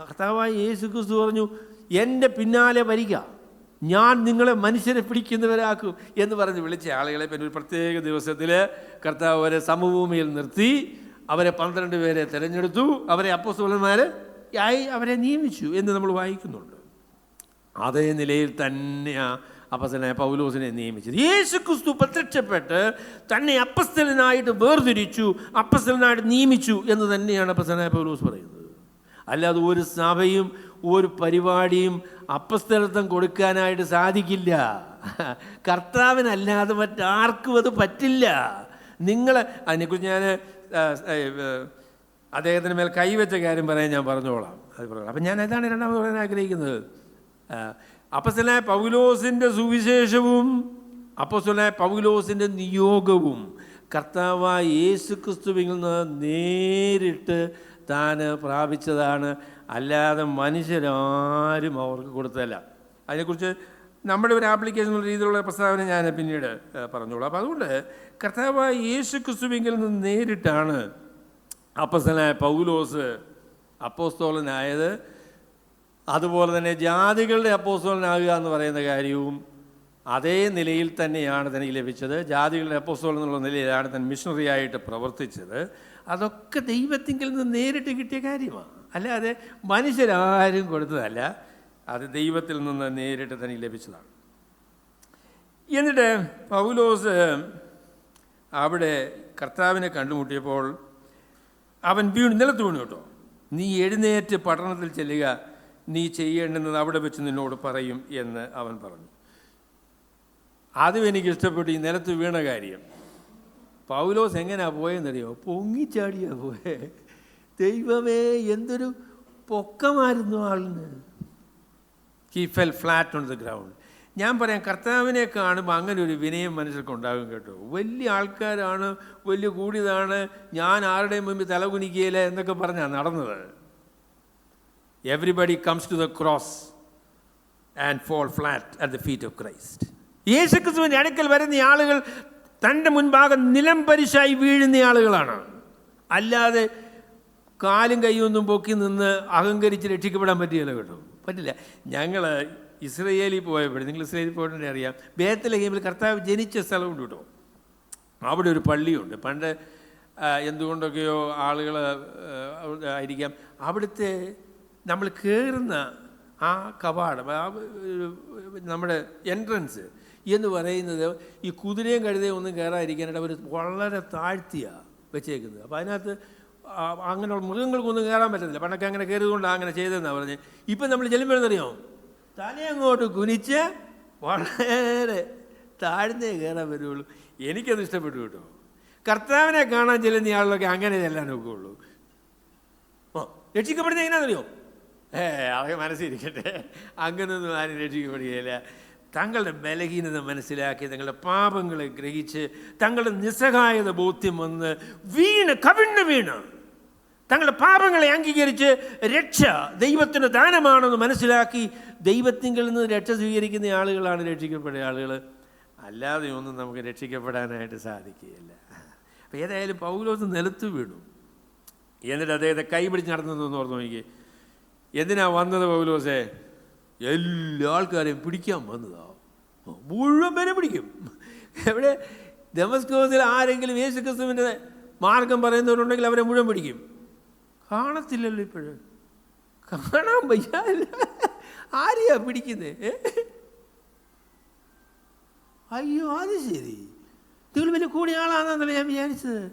കർത്താവായ യേശു ക്രിസ്തു പറഞ്ഞു, എൻ്റെ പിന്നാലെ വരിക, ഞാൻ നിങ്ങളെ മനുഷ്യരെ പിടിക്കുന്നവരാക്കും എന്ന് പറഞ്ഞ് വിളിച്ച ആളുകളെ പിന്നെ ഒരു പ്രത്യേക ദിവസത്തിൽ കർത്താവ് അവരെ സമഭൂമിയിൽ നിർത്തി അവരെ 12 പേരെ തിരഞ്ഞെടുത്തു. അവരെ അപ്പോസ്തലന്മാരായി അവരെ നിയമിച്ചു എന്ന് നമ്മൾ വായിക്കുന്നുണ്ട്. അതേ നിലയിൽ തന്നെയാണ് അപ്പോസ്തലനായ പൗലോസിനെ നിയമിച്ചത്. യേശു ക്രിസ്തു പ്രത്യക്ഷപ്പെട്ട് തന്നെ അപ്പോസ്തലനായിട്ട് വേർതിരിച്ചു, അപ്പോസ്തലനായിട്ട് നിയമിച്ചു എന്ന് തന്നെയാണ് അപ്പോസ്തലനായ പൗലോസ് പറയുന്നത്. അല്ലാതെ ഒരു സഭയും ഒരു പരിപാടിയും അപ്പോസ്തലത്വം കൊടുക്കാനായിട്ട് സാധിക്കില്ല. കർത്താവിനല്ലാതെ മറ്റാർക്കും അത് പറ്റില്ല. നിങ്ങൾ അതിനെക്കുറിച്ച് ഞാൻ അദ്ദേഹത്തിന് മേൽ കൈവച്ച കാര്യം പറയാൻ ഞാൻ പറഞ്ഞോളാം. അത് പറയാം. അപ്പം ഞാൻ ഏതാണ് രണ്ടാമത് പറയാൻ ആഗ്രഹിക്കുന്നത്. അപ്പോസ്തലനായ പൗലോസിൻ്റെ സുവിശേഷവും അപ്പോസ്തലനായ പൗലോസിൻ്റെ നിയോഗവും കർത്താവായ യേശു ക്രിസ്തുവിൽ നിന്ന് നേരിട്ട് താൻ പ്രാപിച്ചതാണ്, അല്ലാതെ മനുഷ്യരാരും അവർക്ക് കൊടുത്തതല്ല. അതിനെക്കുറിച്ച് നമ്മുടെ ഒരു ആപ്ലിക്കേഷൻ രീതിയിലുള്ള പ്രസ്താവന ഞാൻ പിന്നീട് പറഞ്ഞോളാം. അപ്പം അതുകൊണ്ട് കർത്താവായ യേശു ക്രിസ്തുവിൽ നിന്ന് നേരിട്ടാണ് അപ്പോസ്തലനായ പൗലോസ് അപ്പോസ്തലനായത്. അതുപോലെ തന്നെ ജാതികളുടെ അപ്പോസ്തലനാകുക എന്ന് പറയുന്ന കാര്യവും അതേ നിലയിൽ തന്നെയാണ് തനിക്ക് ലഭിച്ചത്. ജാതികളുടെ അപ്പോസ്തലൻ എന്നുള്ള നിലയിലാണ് താൻ മിഷണറിയായിട്ട് പ്രവർത്തിച്ചത്. അതൊക്കെ ദൈവത്തിങ്കിൽ നിന്ന് നേരിട്ട് കിട്ടിയ കാര്യമാണ്, അല്ലാതെ മനുഷ്യരാരും കൊടുത്തതല്ല. അത് ദൈവത്തിൽ നിന്ന് നേരിട്ട് തനിക്ക് ലഭിച്ചതാണ്. എന്നിട്ട് പൗലോസ് അവിടെ കർത്താവിനെ കണ്ടുമുട്ടിയപ്പോൾ അവൻ നിലത്ത് വീണു കേട്ടോ. നീ എഴുന്നേറ്റ് പട്ടണത്തിൽ ചെല്ലുക, നീ ചെയ്യേണ്ടുന്നത് അവിടെ വെച്ച് നിന്നോട് പറയും എന്ന് അവൻ പറഞ്ഞു. അതും എനിക്കിഷ്ടപ്പെട്ടു, ഈ നിലത്ത് വീണ കാര്യം. പൗലോസ് എങ്ങനെയാണ് പോയെന്നറിയോ? പൊങ്ങിച്ചാടിയാ പോയേ. ദൈവമേ, എന്തൊരു പൊക്കമായിരുന്നു ആളിന്. He fell flat on the ground. ഞാൻ പറയാം, കർത്താവിനെ കാണുമ്പോൾ അങ്ങനെ ഒരു വിനയം മനുഷ്യർക്ക് ഉണ്ടാകും കേട്ടോ. വലിയ ആൾക്കാരാണ്, വലിയ കൂടിയതാണ്, ഞാൻ ആരുടെയും മുമ്പിൽ തലകുനിക്കുകയില്ല എന്നൊക്കെ പറഞ്ഞാണ് നടന്നത്. Everybody comes to the cross and fall flat at the feet of Christ. യേശുക്രിസ്തുവിൻ്റെ അടുക്കൽ വരുന്ന ആളുകൾ തൻ്റെ മുൻപാകെ നിലം പരിശായി വീഴുന്ന ആളുകളാണ്. അല്ലാതെ കാലും കൈയൊന്നും പൊക്കി നിന്ന് അഹങ്കരിച്ച് രക്ഷിക്കപ്പെടാൻ പറ്റിയല്ലോ കേട്ടോ, പറ്റില്ല. ഞങ്ങൾ ഇസ്രയേലിൽ പോയപ്പോഴും, നിങ്ങൾ ഇസ്രയേലിൽ പോയിട്ടുണ്ടെങ്കിൽ അറിയാം, ബേത്ലഹേമിൽ കർത്താവ് ജനിച്ച സ്ഥലമുണ്ട് കേട്ടോ. അവിടെ ഒരു പള്ളിയുണ്ട്. പണ്ട് എന്തുകൊണ്ടൊക്കെയോ ആളുകൾ ആയിരിക്കാം, അവിടുത്തെ നമ്മൾ കയറുന്ന ആ കവാടം, നമ്മുടെ എൻട്രൻസ് എന്ന് പറയുന്നത് ഈ കുതിരയും കഴുതയും ഒന്നും കയറാതിരിക്കാനായിട്ട് അവർ വളരെ താഴ്ത്തിയാണ് വെച്ചേക്കുന്നത്. അപ്പോൾ അതിനകത്ത് അങ്ങനെയുള്ള മൃഗങ്ങൾക്കൊന്നും കയറാൻ പറ്റത്തില്ല. പണ്ടൊക്കെ അങ്ങനെ കയറിയതുകൊണ്ടാണ് അങ്ങനെ ചെയ്തതെന്നാണ് പറഞ്ഞത്. ഇപ്പം നമ്മൾ ചെല്ലുമ്പോഴെന്നറിയോ, തലയങ്ങോട്ട് കുനിച്ച് വളരെ താഴ്ന്നേ കയറാൻ വരുള്ളൂ. എനിക്കത് ഇഷ്ടപ്പെട്ടു കേട്ടോ. കർത്താവിനെ കാണാൻ ചെല്ലുന്ന ആളിലൊക്കെ അങ്ങനെ ചെല്ലാൻ നോക്കുകയുള്ളൂ. രക്ഷിക്കപ്പെടുന്നത് എങ്ങനെയാണെന്നറിയോ? അതൊക്കെ മനസ്സിരിക്കട്ടെ, അങ്ങനെയൊന്നും ആരും രക്ഷിക്കപ്പെടുകയില്ല. തങ്ങളുടെ ബലഹീനത മനസ്സിലാക്കി, തങ്ങളുടെ പാപങ്ങളെ ഗ്രഹിച്ച്, തങ്ങളുടെ നിസ്സഹായത ബോധ്യം വന്ന് കവിണ്ണ് വീണ് തങ്ങളുടെ പാപങ്ങളെ അംഗീകരിച്ച് രക്ഷ ദൈവത്തിൻ്റെ ദാനമാണെന്ന് മനസ്സിലാക്കി ദൈവത്തിങ്കിൽ നിന്ന് രക്ഷ സ്വീകരിക്കുന്ന ആളുകളാണ് രക്ഷിക്കപ്പെടുന്ന ആളുകൾ. അല്ലാതെ ഒന്നും നമുക്ക് രക്ഷിക്കപ്പെടാനായിട്ട് സാധിക്കുകയില്ല. അപ്പോൾ ഏതായാലും പൗലോസ് നിലത്ത് വീണു. എന്നിട്ട് അദ്ദേഹത്തെ കൈ പിടിച്ച് നടന്നതെന്ന് ഓർത്ത് നോക്കി. എന്തിനാ വന്നത് പൗലോസേ? എല്ലാ ആൾക്കാരെയും പിടിക്കാൻ വന്നതാ. മുഴുവൻ പേരെ പിടിക്കും. എവിടെ? ദമസ്കോസിൽ ആരെങ്കിലും യേശുക്രിസ്തുവിൻ്റെ മാർഗം പറയുന്നവരുണ്ടെങ്കിൽ അവരെ മുഴുവൻ പിടിക്കും. കാണത്തില്ലല്ലോ ഇപ്പോഴും, കാണാൻ വയ്യ. ആരെയാ പിടിക്കുന്നത്? അയ്യോ, അത് ശരി, ഇതിൽ വലിയ കൂടിയ ആളാണെന്നല്ലേ ഞാൻ വിചാരിച്ചത്.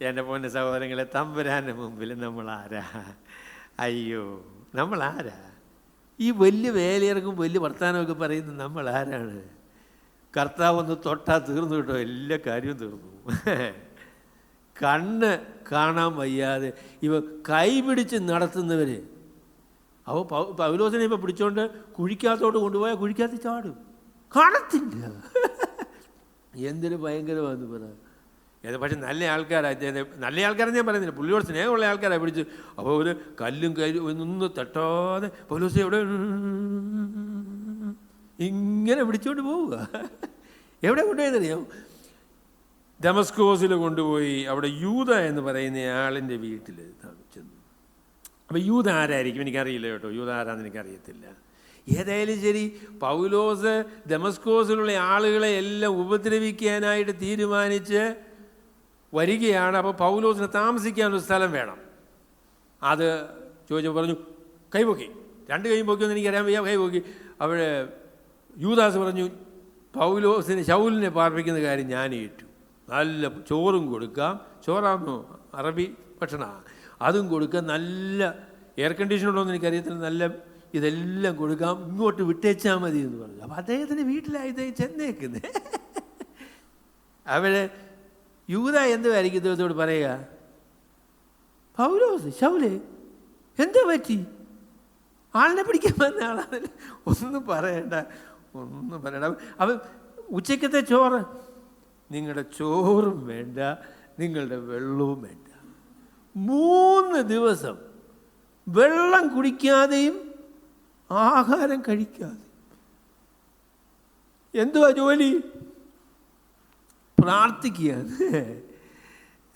എൻ്റെ പൊന്ന സഹോദരങ്ങളെ, തമ്പുരാൻ്റെ മുമ്പിൽ നമ്മൾ ആരാ? അയ്യോ, നമ്മൾ ആരാ? ഈ വലിയ വേലയിറക്കും വലിയ വർത്തമാനമൊക്കെ പറയുന്നത് നമ്മൾ ആരാണ്? കർത്താവ് ഒന്ന് തൊട്ടാൽ തീർന്നു കേട്ടോ, എല്ലാ കാര്യവും തീർന്നു. കണ്ണ് കാണാൻ വയ്യാതെ ഇവ കൈ പിടിച്ച് നടത്തുന്നവർ. അപ്പോൾ പൗലോസിനെ ഇപ്പോൾ പിടിച്ചോണ്ട് കുഴിക്കകത്തോട്ട് കൊണ്ടുപോയാൽ കുഴിക്കകത്ത് ചാടും, കാണത്തില്ല. എന്തൊരു ഭയങ്കരമാണെന്ന് പറ. പക്ഷെ നല്ല ആൾക്കാരാണ്, നല്ല ആൾക്കാരെന്ന് ഞാൻ പറയുന്നില്ല, പുള്ളിയോട് സ്നേഹമുള്ള ആൾക്കാരാണ് പിടിച്ച്. അപ്പോൾ ഒരു കല്ലും ഒന്നും തട്ടാതെ പൗലോസ് എവിടെ ഇങ്ങനെ പിടിച്ചുകൊണ്ട് പോവുക. എവിടെ കൊണ്ടുപോയെന്നറിയാം? ദമസ്കോസിൽ കൊണ്ടുപോയി. അവിടെ യൂദ എന്ന് പറയുന്ന ആളിൻ്റെ വീട്ടിൽ ചെന്നു. അപ്പോൾ യൂദ ആരായിരിക്കും എനിക്കറിയില്ല കേട്ടോ, യൂദ ആരാന്ന് എനിക്കറിയത്തില്ല. ഏതായാലും ശരി, പൗലോസ് ദമസ്കോസിലുള്ള ആളുകളെ എല്ലാം ഉപദ്രവിക്കാനായിട്ട് തീരുമാനിച്ച് വരികയാണ്. അപ്പോൾ പൗലോസിന് താമസിക്കാനൊരു സ്ഥലം വേണം. അത് ചോദിച്ചപ്പോൾ പറഞ്ഞു കൈപൊക്കി. രണ്ട് കൈ പൊക്കിയൊന്നും എനിക്കറിയാൻ വയ്യ, കൈപൊക്കി. അവിടെ യൂദാസ് പറഞ്ഞു, പൗലോസിന് ശൗലിനെ പാർപ്പിക്കുന്ന കാര്യം ഞാൻ ഏറ്റു. നല്ല ചോറും കൊടുക്കാം, ചോറാണെന്നോ അറബി ഭക്ഷണമാണ്, അതും കൊടുക്കാം. നല്ല എയർ കണ്ടീഷനുണ്ടോയെന്ന് എനിക്കറിയത്തില്ല, നല്ല ഇതെല്ലാം കൊടുക്കാം, ഇങ്ങോട്ട് വിട്ടേച്ചാൽ മതി എന്ന് പറഞ്ഞു. അപ്പോൾ അദ്ദേഹത്തിൻ്റെ വീട്ടിലായി ചെന്നേക്കുന്നത്. അവിടെ യൂദ എന്തുമായിരിക്കും ഇദ്ദേഹത്തോട് പറയുക? പൗലോസ്, ശൗലേ എന്താ പറ്റി? ആളിനെ പിടിക്കാൻ വന്ന ആളാണ്. ഒന്നും പറയണ്ട. അപ്പം ഉച്ചക്കത്തെ ചോറ്, നിങ്ങളുടെ ചോറും വേണ്ട, നിങ്ങളുടെ വെള്ളവും വേണ്ട. 3 ദിവസം വെള്ളം കുടിക്കാതെയും ആഹാരം കഴിക്കാതെ. എന്തുവാ ജോലി? പ്രാർത്ഥിക്കുകയാണ്.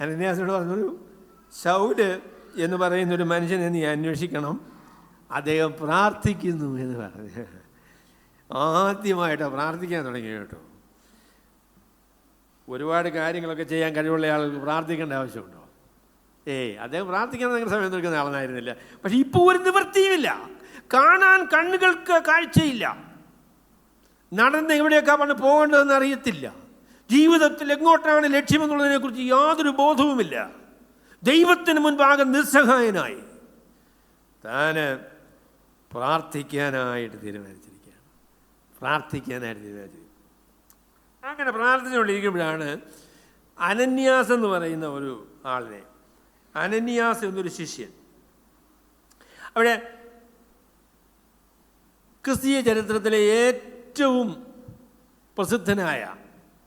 അനന്യാസിനോട് പറഞ്ഞൊരു ശൗല് എന്ന് പറയുന്നൊരു മനുഷ്യനെ നീ അന്വേഷിക്കണം, അദ്ദേഹം പ്രാർത്ഥിക്കുന്നു എന്ന് പറഞ്ഞു. ആദ്യമായിട്ടാണ് പ്രാർത്ഥിക്കാൻ തുടങ്ങി കേട്ടോ. ഒരുപാട് കാര്യങ്ങളൊക്കെ ചെയ്യാൻ കഴിവുള്ള ആൾക്ക് പ്രാർത്ഥിക്കേണ്ട ആവശ്യമുണ്ടോ? അദ്ദേഹം പ്രാർത്ഥിക്കാൻ നിങ്ങളുടെ സമയം നിൽക്കുന്ന ആളെന്നായിരുന്നില്ല. പക്ഷെ ഇപ്പോൾ ഒരു നിവൃത്തിയുമില്ല, കാണാൻ കണ്ണുകൾക്ക് കാഴ്ചയില്ല. നടന്ന് എവിടെയൊക്കെ പോകേണ്ടതെന്ന് അറിയത്തില്ല. ജീവിതത്തിൽ എങ്ങോട്ടാണ് ലക്ഷ്യമെന്നുള്ളതിനെക്കുറിച്ച് യാതൊരു ബോധവുമില്ല. ദൈവത്തിന് മുൻപാകെ നിസ്സഹായനായി താന് പ്രാർത്ഥിക്കാനായിട്ട് തീരുമാനിച്ചിരിക്കുകയാണ്. അങ്ങനെ പ്രാർത്ഥിച്ചുകൊണ്ടിരിക്കുമ്പോഴാണ് അനന്യാസ് എന്ന് പറയുന്ന ഒരു ആളിനെ, അനന്യാസ് എന്നൊരു ശിഷ്യൻ, അവിടെ ക്രിസ്തീയ ചരിത്രത്തിലെ ഏറ്റവും പ്രസിദ്ധനായ,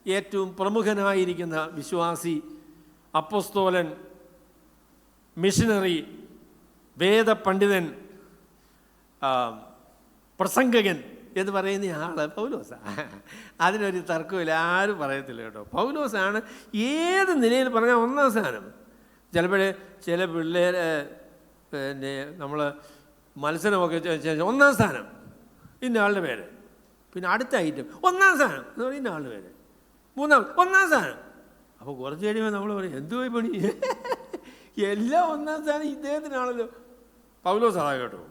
ഏറ്റവും പ്രമുഖനായിരിക്കുന്ന വിശ്വാസി, അപ്പോസ്തോലൻ, മിഷനറി, വേദപണ്ഡിതൻ, പ്രസംഗകൻ എന്ന് പറയുന്ന ആള് പൗലോസാണ്. അതിനൊരു തർക്കമില്ല, ആരും പറയത്തില്ല കേട്ടോ. പൗലോസാണ് ഏത് നിലയിൽ പറഞ്ഞാൽ ഒന്നാം സ്ഥാനം. ചിലപ്പോൾ ചില പിള്ളേർ പിന്നെ നമ്മൾ മത്സരമൊക്കെ ഒന്നാം സ്ഥാനം ഇന്ന ആളുടെ പേര്, പിന്നെ അടുത്ത ഐറ്റം ഒന്നാം സ്ഥാനം എന്ന് പറയും ഇന്ന ആളുടെ പേര്, ഒന്നാം സ്ഥാനം. അപ്പോൾ കുറച്ച് കഴിയുമ്പോൾ നമ്മൾ പറയും എന്തുപോയി പണി, എല്ലാം ഒന്നാം സ്ഥാനം ഇദ്ദേഹത്തിനാണല്ലോ. പൗലോസ് അതാ കേട്ടോ,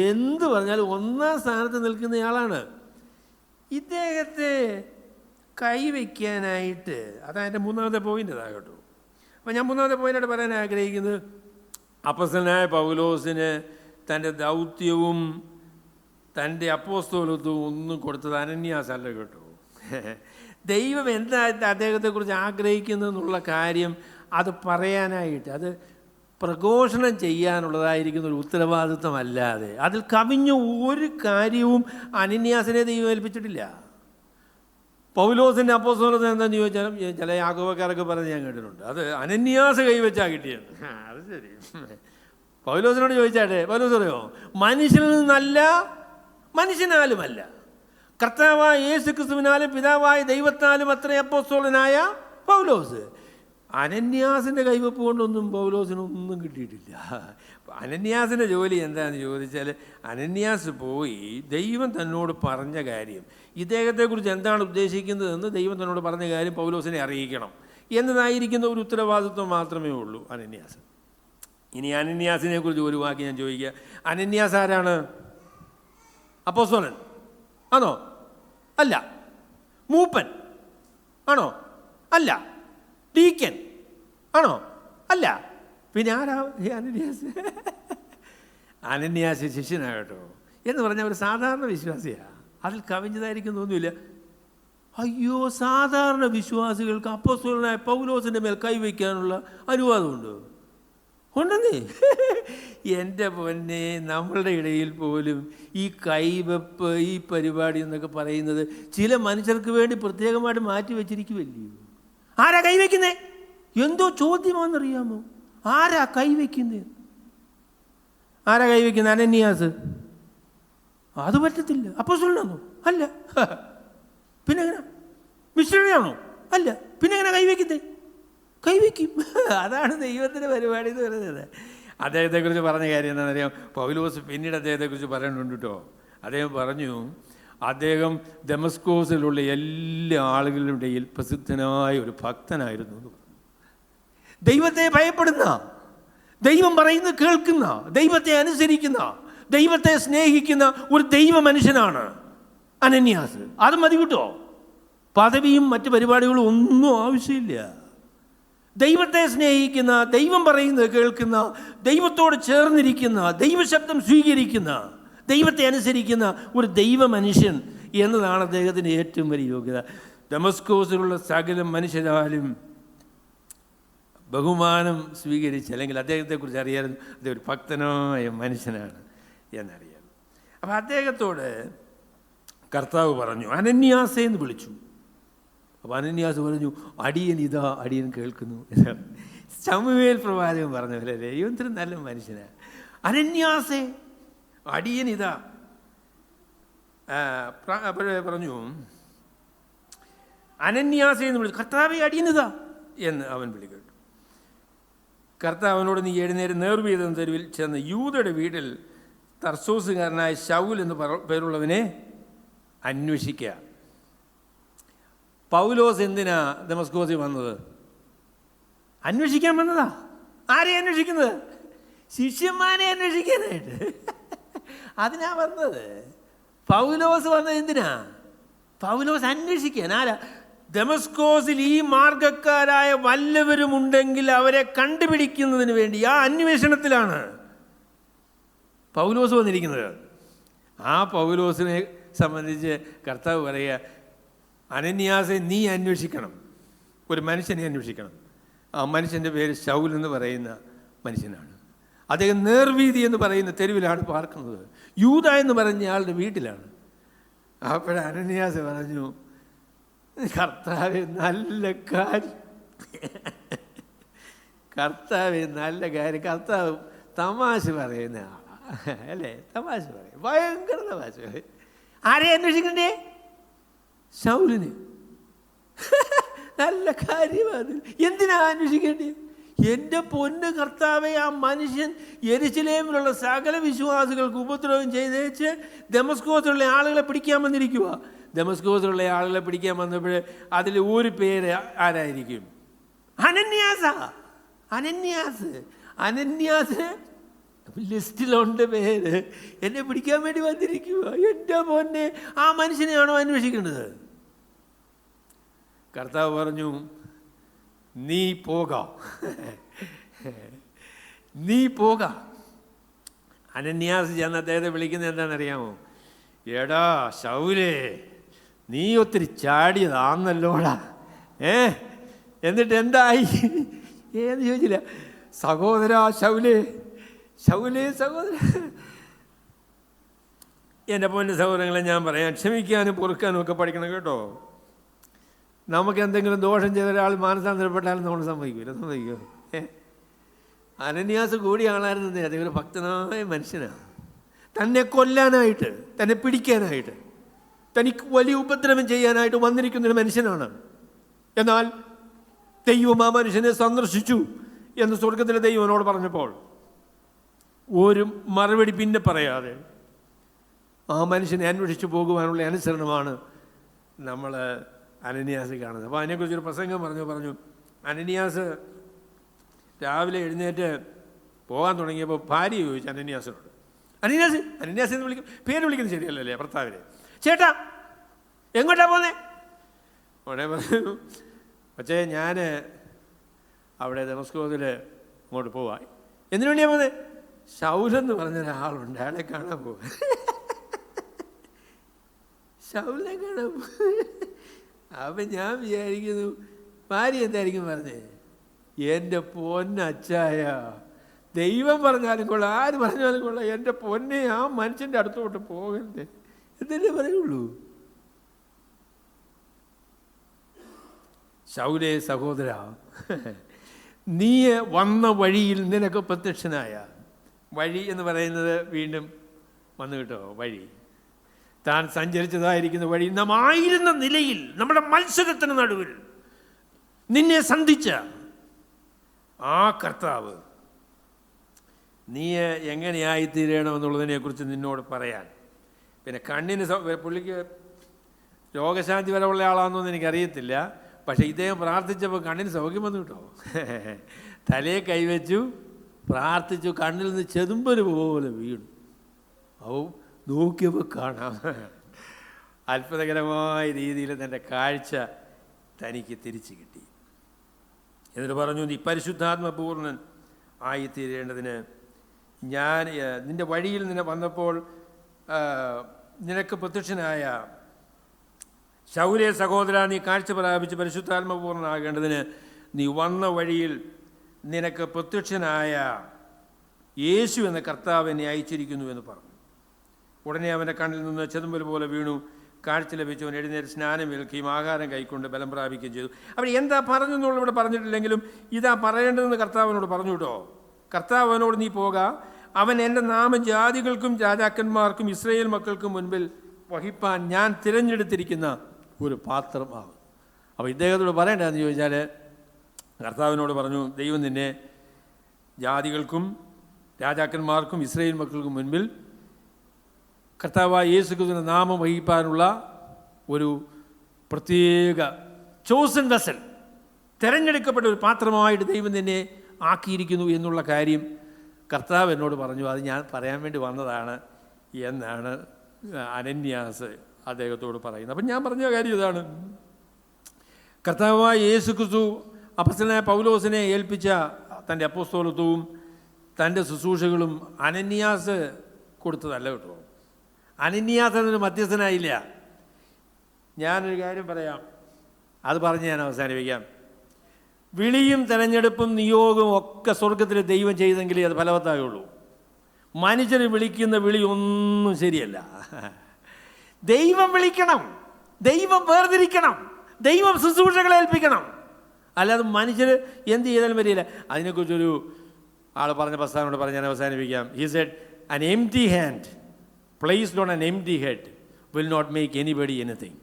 എന്ത് പറഞ്ഞാലും ഒന്നാം സ്ഥാനത്ത് നിൽക്കുന്നയാളാണ്. ഇദ്ദേഹത്തെ കൈവയ്ക്കാനായിട്ട്, അതാണ് എൻ്റെ മൂന്നാമത്തെ പോയിൻ്റ് അതാ കേട്ടോ. അപ്പോൾ ഞാൻ മൂന്നാമത്തെ പോയിൻ്റായിട്ട് പറയാൻ ആഗ്രഹിക്കുന്നത്, അപ്പോസ്തലനായ പൗലോസിന് തൻ്റെ ദൗത്യവും തൻ്റെ അപ്പോസ്തലത്വവും ഒന്നും കൊടുത്തത് അനന്യാസ് അല്ല കേട്ടോ. ദൈവം എന്താ അദ്ദേഹത്തെക്കുറിച്ച് ആഗ്രഹിക്കുന്നതെന്നുള്ള കാര്യം അത് പറയാനായിട്ട്, അത് പ്രഘോഷണം ചെയ്യാനുള്ളതായിരിക്കുന്ന ഒരു ഉത്തരവാദിത്വമല്ലാതെ അതിൽ കവിഞ്ഞ ഒരു കാര്യവും അനന്യാസിനെ ദൈവം ഏൽപ്പിച്ചിട്ടില്ല. പൗലോസിൻ്റെ അപ്പോസ്തലത്വം എന്താണെന്ന് ചോദിച്ചാലും ചില യാക്കോബക്കാരൊക്കെ പറഞ്ഞ് ഞാൻ കേട്ടിട്ടുണ്ട്, അത് അനന്യാസ് കൈവച്ചാൽ കിട്ടിയത്. അത് ശരി, പൗലോസിനോട് ചോദിച്ചാട്ടെ, പൗലോസ് പറയോ മനുഷ്യനിൽ നിന്നല്ല മനുഷ്യനാലുമല്ല, കർത്താവായ യേശു ക്രിസ്തുവിനാലും പിതാവായ ദൈവത്താലും അത്ര അപ്പോസ്തലനായ പൗലോസ്. അനന്യാസിൻ്റെ കൈവപ്പ് കൊണ്ടൊന്നും പൗലോസിനൊന്നും കിട്ടിയിട്ടില്ല. അനന്യാസിൻ്റെ ജോലി എന്താണെന്ന് ചോദിച്ചാൽ, അനന്യാസ് പോയി ദൈവം തന്നോട് പറഞ്ഞ കാര്യം, ഇദ്ദേഹത്തെക്കുറിച്ച് എന്താണ് ഉദ്ദേശിക്കുന്നതെന്ന് ദൈവം തന്നോട് പറഞ്ഞ കാര്യം പൗലോസിനെ അറിയിക്കണം എന്നതായിരിക്കുന്ന ഒരു ഉത്തരവാദിത്വം മാത്രമേ ഉള്ളൂ അനന്യാസ്. ഇനി അനന്യാസിനെ കുറിച്ച് ഒരു വാക്ക് ഞാൻ ചോദിക്കുക. അനന്യാസ് ആരാണ്? അപ്പോസ്തലൻ ആണോ? അല്ല. മൂപ്പൻ ആണോ? അല്ല. ഡീക്കൻ ആണോ? അല്ല. പിന്നെ ആരാ അനന്യാസ്? അനന്യാസ് ശിഷ്യനാകട്ടോ എന്ന് പറഞ്ഞാൽ ഒരു സാധാരണ വിശ്വാസിയാണ്, അതിൽ കവിഞ്ഞതായിരിക്കും തോന്നുന്നില്ല. അയ്യോ, സാധാരണ വിശ്വാസികൾക്ക് അപ്പോസ്തലനായ പൗലോസിൻ്റെ മേൽ കൈവയ്ക്കാനുള്ള അനുവാദമുണ്ടോ? ഉണ്ടെന്നേ. എൻ്റെ പൊന്നെ, നമ്മളുടെ ഇടയിൽ പോലും ഈ കൈവെപ്പ്, ഈ പരിപാടി എന്നൊക്കെ പറയുന്നത് ചില മനുഷ്യർക്ക് വേണ്ടി പ്രത്യേകമായിട്ട് മാറ്റി വെച്ചിരിക്കുമല്ലയോ. ആരാ കൈവയ്ക്കുന്നേ? എന്തോ ചോദ്യമാണെന്നറിയാമോ? ആരാ കൈവയ്ക്കുന്നത്? ആരാ കൈവയ്ക്കുന്നത്? അനന്യാസ്. അത് പറ്റത്തില്ല. അപ്പോസ്തലനാണോ? അല്ല. പിന്നെ എങ്ങനെ? മിഷണറിയാണോ? അല്ല. പിന്നെ എങ്ങനെ കൈവയ്ക്കുന്നത്? കൈവയ്ക്കും. അതാണ് ദൈവത്തിൻ്റെ പരിപാടി എന്ന് പറയുന്നത്. അദ്ദേഹത്തെക്കുറിച്ച് പറഞ്ഞ കാര്യം എന്താണെന്നറിയാം? പൗലോസ് പിന്നീട് അദ്ദേഹത്തെക്കുറിച്ച് പറയുന്നുണ്ട് കേട്ടോ. അദ്ദേഹം പറഞ്ഞു, അദ്ദേഹം ദമസ്കോസിലുള്ള എല്ലാ ആളുകളുടെ ഇടയിൽ പ്രസിദ്ധനായ ഒരു ഭക്തനായിരുന്നു എന്ന് പറഞ്ഞു. ദൈവത്തെ ഭയപ്പെടുന്ന, ദൈവം പറയുന്നത് കേൾക്കുന്ന, ദൈവത്തെ അനുസരിക്കുന്ന, ദൈവത്തെ സ്നേഹിക്കുന്ന ഒരു ദൈവ മനുഷ്യനാണ് അനന്യാസ്. അത് മതി കേട്ടോ. പദവിയും മറ്റ് പരിപാടികളും ഒന്നും ആവശ്യമില്ല. ദൈവത്തെ സ്നേഹിക്കുന്ന, ദൈവം പറയുന്നത് കേൾക്കുന്ന, ദൈവത്തോട് ചേർന്നിരിക്കുന്ന, ദൈവശബ്ദം സ്വീകരിക്കുന്ന, ദൈവത്തെ അനുസരിക്കുന്ന ഒരു ദൈവ മനുഷ്യൻ എന്നതാണ് അദ്ദേഹത്തിൻ്റെ ഏറ്റവും വലിയ യോഗ്യത. ദമസ്കോസിലുള്ള സകല മനുഷ്യരാലും ബഹുമാനം സ്വീകരിച്ച്, അല്ലെങ്കിൽ അദ്ദേഹത്തെക്കുറിച്ച് അറിയാനും അദ്ദേഹം ഒരു ഭക്തനായ മനുഷ്യനാണ് എന്നറിയാം. അപ്പം അദ്ദേഹത്തോട് കർത്താവ് പറഞ്ഞു, അനന്യാസേ എന്ന് വിളിച്ചു. അപ്പോൾ അനന്യാസ് പറഞ്ഞു, അടിയൻ ഇതാ, അടിയൻ കേൾക്കുന്നു. ശമൂവേൽ പ്രവാചകൻ പറഞ്ഞ പോലെ ദൈവത്തിന് നല്ല മനുഷ്യനാണ്. അനന്യാസേ, അടിയൻ ഇതാ. അപ്പോഴേ പറഞ്ഞു, അനന്യാസേ എന്ന് വിളിച്ചു. കർത്താവേ, അടിയൻ ഇതാ എന്ന് അവൻ വിളി കേട്ടു. കർത്താവ് അവനോട്, നീ എഴുന്നേരം നേർവീതം തെരുവിൽ ചെന്ന് യൂദയുടെ വീട്ടിൽ തർസോസുകാരനായ ശൗൽ എന്ന് പേരുള്ളവനെ അന്വേഷിക്കുക. പൗലോസ് എന്തിനാ ദമസ്കോസിൽ വന്നത്? അന്വേഷിക്കാൻ വന്നതാ. ആരെ അന്വേഷിക്കുന്നത്? ശിഷ്യന്മാരെ അന്വേഷിക്കാനായിട്ട്. അതിനാ വന്നത്. പൗലോസ് വന്നത് എന്തിനാ? പൗലോസ് അന്വേഷിക്കാൻ ആരാ? ദമസ്കോസിൽ ഈ മാർഗക്കാരായ വല്ലവരും ഉണ്ടെങ്കിൽ അവരെ കണ്ടുപിടിക്കുന്നതിന് വേണ്ടി ആ അന്വേഷണത്തിലാണ് പൗലോസ് വന്നിരിക്കുന്നത്. ആ പൗലോസിനെ സംബന്ധിച്ച് കർത്താവ് പറയുക, അനന്യാസെ നീ അന്വേഷിക്കണം, ഒരു മനുഷ്യനെ അന്വേഷിക്കണം. ആ മനുഷ്യൻ്റെ പേര് ശൗൽ എന്ന് പറയുന്ന മനുഷ്യനാണ്. അദ്ദേഹം നേർവീതി എന്ന് പറയുന്ന തെരുവിലാണ് പാർക്കുന്നത്. യൂദ എന്ന് പറഞ്ഞ ആളുടെ വീട്ടിലാണ്. അപ്പോഴേ അനന്യാസ് പറഞ്ഞു, കർത്താവേ നല്ല കാര്യം, കർത്താവേ നല്ല കാര്യം. കർത്താവ് തമാശ പറയുന്ന ആളാണ് അല്ലേ? തമാശ പറയും, ഭയങ്കര തമാശ പറയും. ആരെ അന്വേഷിക്കണ്ടേ? ശൗലിന്. നല്ല കാര്യമാണ്. എന്തിനാ അന്വേഷിക്കേണ്ടേ? എൻ്റെ പൊന്ന് കർത്താവെ, ആ മനുഷ്യൻ യെരുശലേമിലുള്ള സകല വിശ്വാസികൾക്ക് ഉപദ്രവം ചെയ്തേച്ച് ദമസ്കോസിലുള്ള ആളുകളെ പിടിക്കാൻ വന്നിരിക്കുക. ദമസ്കോസിലുള്ള ആളുകളെ പിടിക്കാൻ വന്നപ്പോൾ അതിൽ ഒരു പേര് ആരായിരിക്കും? അനന്യാസ്. ലിസ്റ്റിലുണ്ട് പേര്. എന്നെ പിടിക്കാൻ വേണ്ടി വന്നിരിക്കുക. എൻ്റെ പൊന്നെ, ആ മനുഷ്യനെയാണോ അന്വേഷിക്കേണ്ടത്? കർത്താവ് പറഞ്ഞു, നീ പോകാം. അനന്യാസ് ചെന്ന് അദ്ദേഹത്തെ വിളിക്കുന്നത് എന്താണെന്നറിയാമോ? എടാ ശൗലേ, നീ ഒത്തിരി ചാടിയതാന്നല്ലോടാ. എന്നിട്ട് എന്തായി ഏന്ന് ചോദിച്ചില്ല. സഹോദരാ ശൗലേ സഹോദര. എൻ്റെ പൊന്നു സഹോദരങ്ങളെ, ഞാൻ പറയാം, ക്ഷമിക്കാനും പൊറുക്കാനും ഒക്കെ പഠിക്കണം കേട്ടോ. നമുക്ക് എന്തെങ്കിലും ദോഷം ചെയ്ത ഒരാൾ മാനസാന്തരപ്പെട്ടാലും നമ്മൾ സമ്മതിക്കുമോ? അനന്യാസ് കൂടിയ ആളായിരുന്നു. അദ്ദേഹം ഒരു ഭക്തനായ മനുഷ്യനാണ്. തന്നെ കൊല്ലാനായിട്ട്, തന്നെ പിടിക്കാനായിട്ട്, തനിക്ക് വലിയ ഉപദ്രവം ചെയ്യാനായിട്ട് വന്നിരിക്കുന്നൊരു മനുഷ്യനാണ്. എന്നാൽ ദൈവം ആ മനുഷ്യനെ സന്ദർശിച്ചു എന്ന് സ്വർഗത്തിലെ ദൈവനോട് പറഞ്ഞപ്പോൾ ഒരു മറുപടി പിന്നെ പറയാതെ ആ മനുഷ്യനെ അന്വേഷിച്ചു പോകുവാനുള്ള അനുസരണമാണ് നമ്മൾ അനന്യാസ് കാണുന്നത്. അപ്പോൾ അതിനെക്കുറിച്ചൊരു പ്രസംഗം പറഞ്ഞു. അനന്യാസ് രാവിലെ എഴുന്നേറ്റ് പോകാൻ തുടങ്ങിയപ്പോൾ ഭാര്യ ചോദിച്ചു അനന്യാസിനോട്, അനന്യാസ് എന്ന് പേര് വിളിക്കുന്നത് ശരിയല്ലല്ലേ ഭർത്താവിനെ? ചേട്ടാ എങ്ങോട്ടാ പോന്നേ? ഉടനെ പറഞ്ഞു, പക്ഷേ ഞാൻ അവിടെ ദമസ്കോസിൽ അങ്ങോട്ട് പോവാ. എന്തിനു വേണ്ടിയാ പോന്നേ? ശൗലെന്ന് പറഞ്ഞൊരാളുണ്ട്, അയാളെ കാണാൻ പോവാ. ശൗലിനെ കാണാൻ പോവാ. അപ്പം ഞാൻ വിചാരിക്കുന്നു, ഭാര്യ എന്തായിരിക്കും പറഞ്ഞേ? എൻ്റെ പൊന്നച്ചായ, ദൈവം പറഞ്ഞാലും കൊള്ളാം, ആര് പറഞ്ഞാലും കൊള്ളാം, എൻ്റെ പൊന്നെ ആ മനുഷ്യൻ്റെ അടുത്തോട്ട് പോകണ്ടേ എന്നല്ലേ പറയുള്ളൂ. ശൗലേ സഹോദര, നീ വന്ന വഴിയിൽ നിനക്ക് പ്രത്യക്ഷനായ വഴി എന്ന് പറയുന്നത് വീണ്ടും വന്നു കേട്ടോ. വഴി, താൻ സഞ്ചരിച്ചതായിരിക്കുന്ന വഴി, നാം ആയിരുന്ന നിലയിൽ നമ്മുടെ മത്സരത്തിന് നടുവിൽ നിന്നെ സന്ധിച്ച ആ കർത്താവ് നീ എങ്ങനെയായിത്തീരണമെന്നുള്ളതിനെക്കുറിച്ച് നിന്നോട് പറയാൻ. പിന്നെ കണ്ണിന് പുള്ളിക്ക് രോഗശാന്തി വരവുള്ള ആളാണെന്നൊന്നും എനിക്കറിയത്തില്ല. പക്ഷേ ഇദ്ദേഹം പ്രാർത്ഥിച്ചപ്പോൾ കണ്ണിന് സൗഖ്യം വന്നു കേട്ടോ. തലയെ കൈവച്ചു പ്രാർത്ഥിച്ചു, കണ്ണിൽ നിന്ന് ചെതുമ്പല് പോലെ വീണു. നോക്കിയപ്പോൾ കാണാം അത്ഭുതകരമായ രീതിയിൽ തൻ്റെ കാഴ്ച തനിക്ക് തിരിച്ചു കിട്ടി. എന്നിട്ട് പറഞ്ഞു, നീ പരിശുദ്ധാത്മപൂർണ്ണൻ ആയിത്തീരേണ്ടതിന് ഞാൻ നിൻ്റെ വഴിയിൽ നിന്നെ വന്നപ്പോൾ നിനക്ക് പ്രത്യക്ഷനായ ശൗലേ സഹോദര, നീ കാഴ്ച പ്രാപിച്ച് പരിശുദ്ധാത്മപൂർണ്ണനാകേണ്ടതിന് നീ വന്ന വഴിയിൽ നിനക്ക് പ്രത്യക്ഷനായ യേശു എന്ന കർത്താവ് എന്നെ അയച്ചിരിക്കുന്നു എന്ന് പറഞ്ഞു. ഉടനെ അവൻ്റെ കണ്ണിൽ നിന്ന് ചെതുമ്പൽ പോലെ വീണു. കാഴ്ച ലഭിച്ചവൻ എഴുന്നേറ്റ് സ്നാനമേൽക്കുകയും ആഹാരം കൈക്കൊണ്ട് ബലം പ്രാപിക്കുകയും ചെയ്തു. അപ്പോൾ എന്താ പറഞ്ഞു എന്നുള്ള ഇവിടെ പറഞ്ഞിട്ടില്ലെങ്കിലും ഇതാ പറയേണ്ടതെന്ന് കർത്താവിനോട് പറഞ്ഞു കേട്ടോ. കർത്താവ് അവനോട്, നീ പോക, അവൻ എൻ്റെ നാമം ജാതികൾക്കും രാജാക്കന്മാർക്കും ഇസ്രായേൽ മക്കൾക്കും മുൻപിൽ വഹിപ്പാൻ ഞാൻ തിരഞ്ഞെടുത്തിരിക്കുന്ന ഒരു പാത്രമാകും. അപ്പോൾ ഇദ്ദേഹത്തോട് പറയേണ്ടതെന്ന് ചോദിച്ചാൽ കർത്താവിനോട് പറഞ്ഞു, ദൈവം നിന്നെ ജാതികൾക്കും രാജാക്കന്മാർക്കും ഇസ്രായേൽ മക്കൾക്കും മുൻപിൽ കർത്താവായ യേശു ക്രിസ്തുവിൻ്റെ നാമം വഹിക്കാനുള്ള ഒരു പ്രത്യേക ചോസൻ വെസൽ, തിരഞ്ഞെടുക്കപ്പെട്ട ഒരു പാത്രമായിട്ട് ദൈവം നിന്നെ ആക്കിയിരിക്കുന്നു എന്നുള്ള കാര്യം കർത്താവ് എന്നോട് പറഞ്ഞു. അത് ഞാൻ പറയാൻ വേണ്ടി വന്നതാണ് എന്നാണ് അനന്യാസ് അദ്ദേഹത്തോട് പറയുന്നത്. അപ്പം ഞാൻ പറഞ്ഞ കാര്യം ഇതാണ്. കർത്താവായ യേശു ക്രിസ്തു അപ്പോസ്തലനായ പൗലോസിനെ ഏൽപ്പിച്ച തൻ്റെ അപ്പോസ്തലത്വവും തൻ്റെ ശുശ്രൂഷകളും അനന്യാസ് കൊടുത്തതല്ല കേട്ടോ. അനന്യാസ് അതിന് മധ്യസ്ഥനായില്ല. ഞാനൊരു കാര്യം പറയാം, അത് പറഞ്ഞ് ഞാൻ അവസാനിപ്പിക്കാം. വിളിയും തെരഞ്ഞെടുപ്പും നിയോഗവും ഒക്കെ സ്വർഗത്തിൽ ദൈവം ചെയ്തെങ്കിലേ അത് ഫലവത്താകുള്ളൂ. മനുഷ്യർ വിളിക്കുന്ന വിളി ഒന്നും ശരിയല്ല. ദൈവം വിളിക്കണം, ദൈവം വേർതിരിക്കണം, ദൈവം ശുശ്രൂഷകളെ ഏൽപ്പിക്കണം. അല്ലാതെ മനുഷ്യർ എന്ത് ചെയ്താലും വരില്ല. അതിനെക്കുറിച്ചൊരു ആൾ പറഞ്ഞ പ്രസ്താവനയോട് പറഞ്ഞ് ഞാൻ അവസാനിപ്പിക്കാം. He said, an empty hand placed on an empty head will not make anybody anything.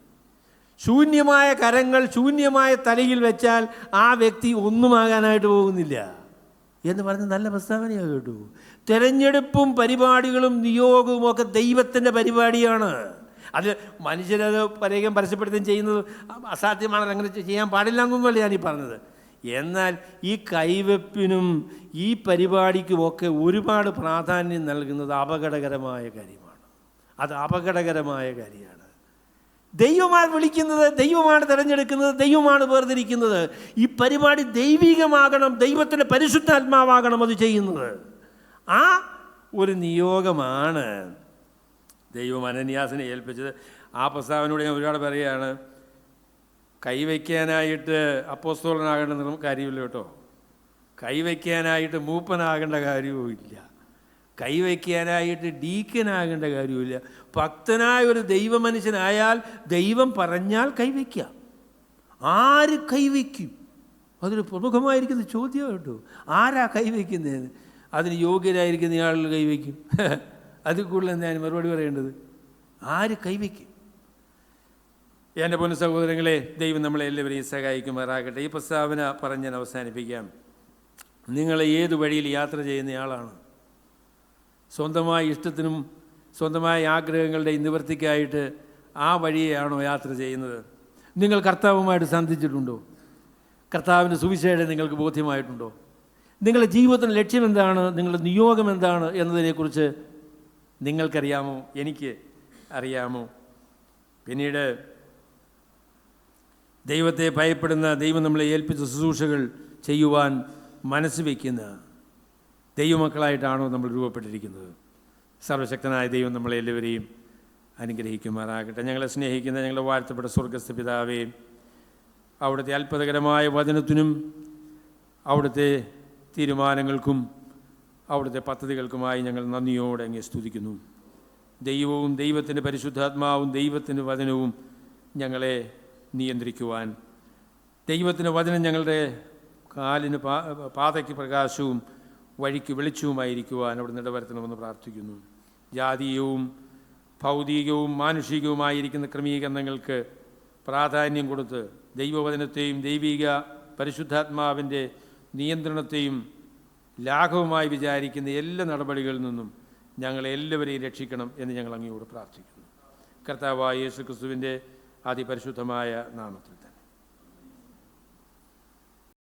ശൂന്യമായ കരങ്ങൾ ശൂന്യമായ തലയിൽ വെച്ചാൽ ആ വ്യക്തി ഒന്നുമാകാനായിട്ട് പോകുന്നില്ല എന്ന് പറഞ്ഞ് നല്ല പ്രസ്താവനയാണ് കേട്ടു. തെരഞ്ഞെടുപ്പും പരിപാടികളും നിയോഗവും ഒക്കെ ദൈവത്തിൻ്റെ പരിപാടിയാണ്. അത് മനുഷ്യരത് പരേകം പരസ്യപ്പെടുത്തുകയും ചെയ്യുന്നത് അസാധ്യമാണല്ലോ, അങ്ങനെ ചെയ്യാൻ പാടില്ല എന്നൊന്നുമല്ല ഞാനീ പറഞ്ഞത്. എന്നാൽ ഈ കൈവെപ്പിനും ഈ പരിപാടിക്കുമൊക്കെ ഒരുപാട് പ്രാധാന്യം നൽകുന്നത് അപകടകരമായ കാര്യമാണ്. അത് അപകടകരമായ കാര്യമാണ്. ദൈവമാണ് വിളിക്കുന്നത്, ദൈവമാണ് തിരഞ്ഞെടുക്കുന്നത്, ദൈവമാണ് വേർതിരിക്കുന്നത്. ഈ പരിപാടി ദൈവികമാകണം, ദൈവത്തിൻ്റെ പരിശുദ്ധാത്മാവാകണം അത് ചെയ്യുന്നത്. ആ ഒരു നിയോഗമാണ് ദൈവം അനന്യാസിനെ ഏൽപ്പിച്ചത്. ആ പ്രസ്താവനയോട് ഞാൻ ഒരുപാട് പറയുകയാണ്, കൈവയ്ക്കാനായിട്ട് അപ്പോസ്തലനാകേണ്ട കാര്യമില്ല കേട്ടോ. കൈവയ്ക്കാനായിട്ട് മൂപ്പനാകേണ്ട കാര്യവും ഇല്ല. കൈവയ്ക്കാനായിട്ട് ഡീക്കനാകേണ്ട കാര്യമില്ല. ഭക്തനായ ഒരു ദൈവമനുഷ്യനായാൽ ദൈവം പറഞ്ഞാൽ കൈവയ്ക്കാം. ആര് കൈവയ്ക്കും? അതൊരു പ്രമുഖമായിരിക്കുന്ന ചോദ്യം കേട്ടോ. ആരാ കൈവയ്ക്കുന്നതെന്ന്? അതിന് യോഗ്യരായിരിക്കുന്ന ആളുകൾ കൈവയ്ക്കും. അതിൽ കൂടുതൽ ഞാൻ മറുപടി പറയേണ്ടത്? ആര് കൈവയ്ക്കും? എൻ്റെ പൊന്നു സഹോദരങ്ങളെ, ദൈവം നമ്മളെ എല്ലാവരെയും സഹായിക്കുമാറാകട്ടെ. ഈ പ്രസ്താവന പറഞ്ഞ് ഞാൻ അവസാനിപ്പിക്കാം. നിങ്ങൾ ഏത് വഴിയിൽ യാത്ര ചെയ്യുന്നയാളാണ്? സ്വന്തമായ ഇഷ്ടത്തിനും സ്വന്തമായ ആഗ്രഹങ്ങളുടെ നിവൃത്തിക്കായിട്ട് ആ വഴിയെയാണോ യാത്ര ചെയ്യുന്നത്? നിങ്ങൾ കർത്താവുമായിട്ട് സന്ധിച്ചിട്ടുണ്ടോ? കർത്താവിൻ്റെ സുവിശേഷം നിങ്ങൾക്ക് ബോധ്യമായിട്ടുണ്ടോ? നിങ്ങളുടെ ജീവിതത്തിൻ്റെ ലക്ഷ്യം എന്താണ്? നിങ്ങളുടെ നിയോഗം എന്താണ് എന്നതിനെക്കുറിച്ച് നിങ്ങൾക്കറിയാമോ? എനിക്ക് അറിയാമോ? പിന്നീട് ദൈവത്തെ ഭയപ്പെടുന്ന, ദൈവം നമ്മളെ ഏൽപ്പിച്ച ശുശ്രൂഷകൾ ചെയ്യുവാൻ മനസ്സ് വയ്ക്കുന്ന ദൈവമക്കളായിട്ടാണോ നമ്മൾ രൂപപ്പെട്ടിരിക്കുന്നത്? സർവശക്തനായ ദൈവം നമ്മളെല്ലാവരെയും അനുഗ്രഹിക്കുമാറാകട്ടെ. ഞങ്ങളെ സ്നേഹിക്കുന്ന ഞങ്ങളെ വാഴ്ത്തപ്പെട്ട സ്വർഗ്ഗസ്ഥ പിതാവേ, അവിടുത്തെ അത്ഭുതകരമായ വചനത്തിനും അവിടുത്തെ തീരുമാനങ്ങൾക്കും അവിടുത്തെ പദ്ധതികൾക്കുമായി ഞങ്ങൾ നന്ദിയോടെ അങ്ങേ സ്തുതിക്കുന്നു. ദൈവവും ദൈവത്തിൻ്റെ പരിശുദ്ധാത്മാവും ദൈവത്തിൻ്റെ വചനവും ഞങ്ങളെ നിയന്ത്രിക്കുവാൻ, ദൈവത്തിൻ്റെ വചനം ഞങ്ങളുടെ കാലിന് പാതയ്ക്ക് പ്രകാശവും വഴിക്ക് വെളിച്ചവുമായിരിക്കുവാൻ അവിടെ ഇടവരുത്തണമെന്ന് പ്രാർത്ഥിക്കുന്നു. ജാതീയവും ഭൗതികവും മാനുഷികവുമായിരിക്കുന്ന ക്രമീകരണങ്ങൾക്ക് പ്രാധാന്യം കൊടുത്ത് ദൈവവചനത്തെയും ദൈവിക പരിശുദ്ധാത്മാവിൻ്റെ നിയന്ത്രണത്തെയും ലാഘവമായി വിചാരിക്കുന്ന എല്ലാ നടപടികളിൽ നിന്നും ഞങ്ങളെല്ലാവരെയും രക്ഷിക്കണം എന്ന് ഞങ്ങൾ അങ്ങയോട് പ്രാർത്ഥിക്കുന്നു. കർത്താവായ യേശു ക്രിസ്തുവിൻ്റെ അതിപരിശുദ്ധമായ നാമത്തിൽ തന്നെ.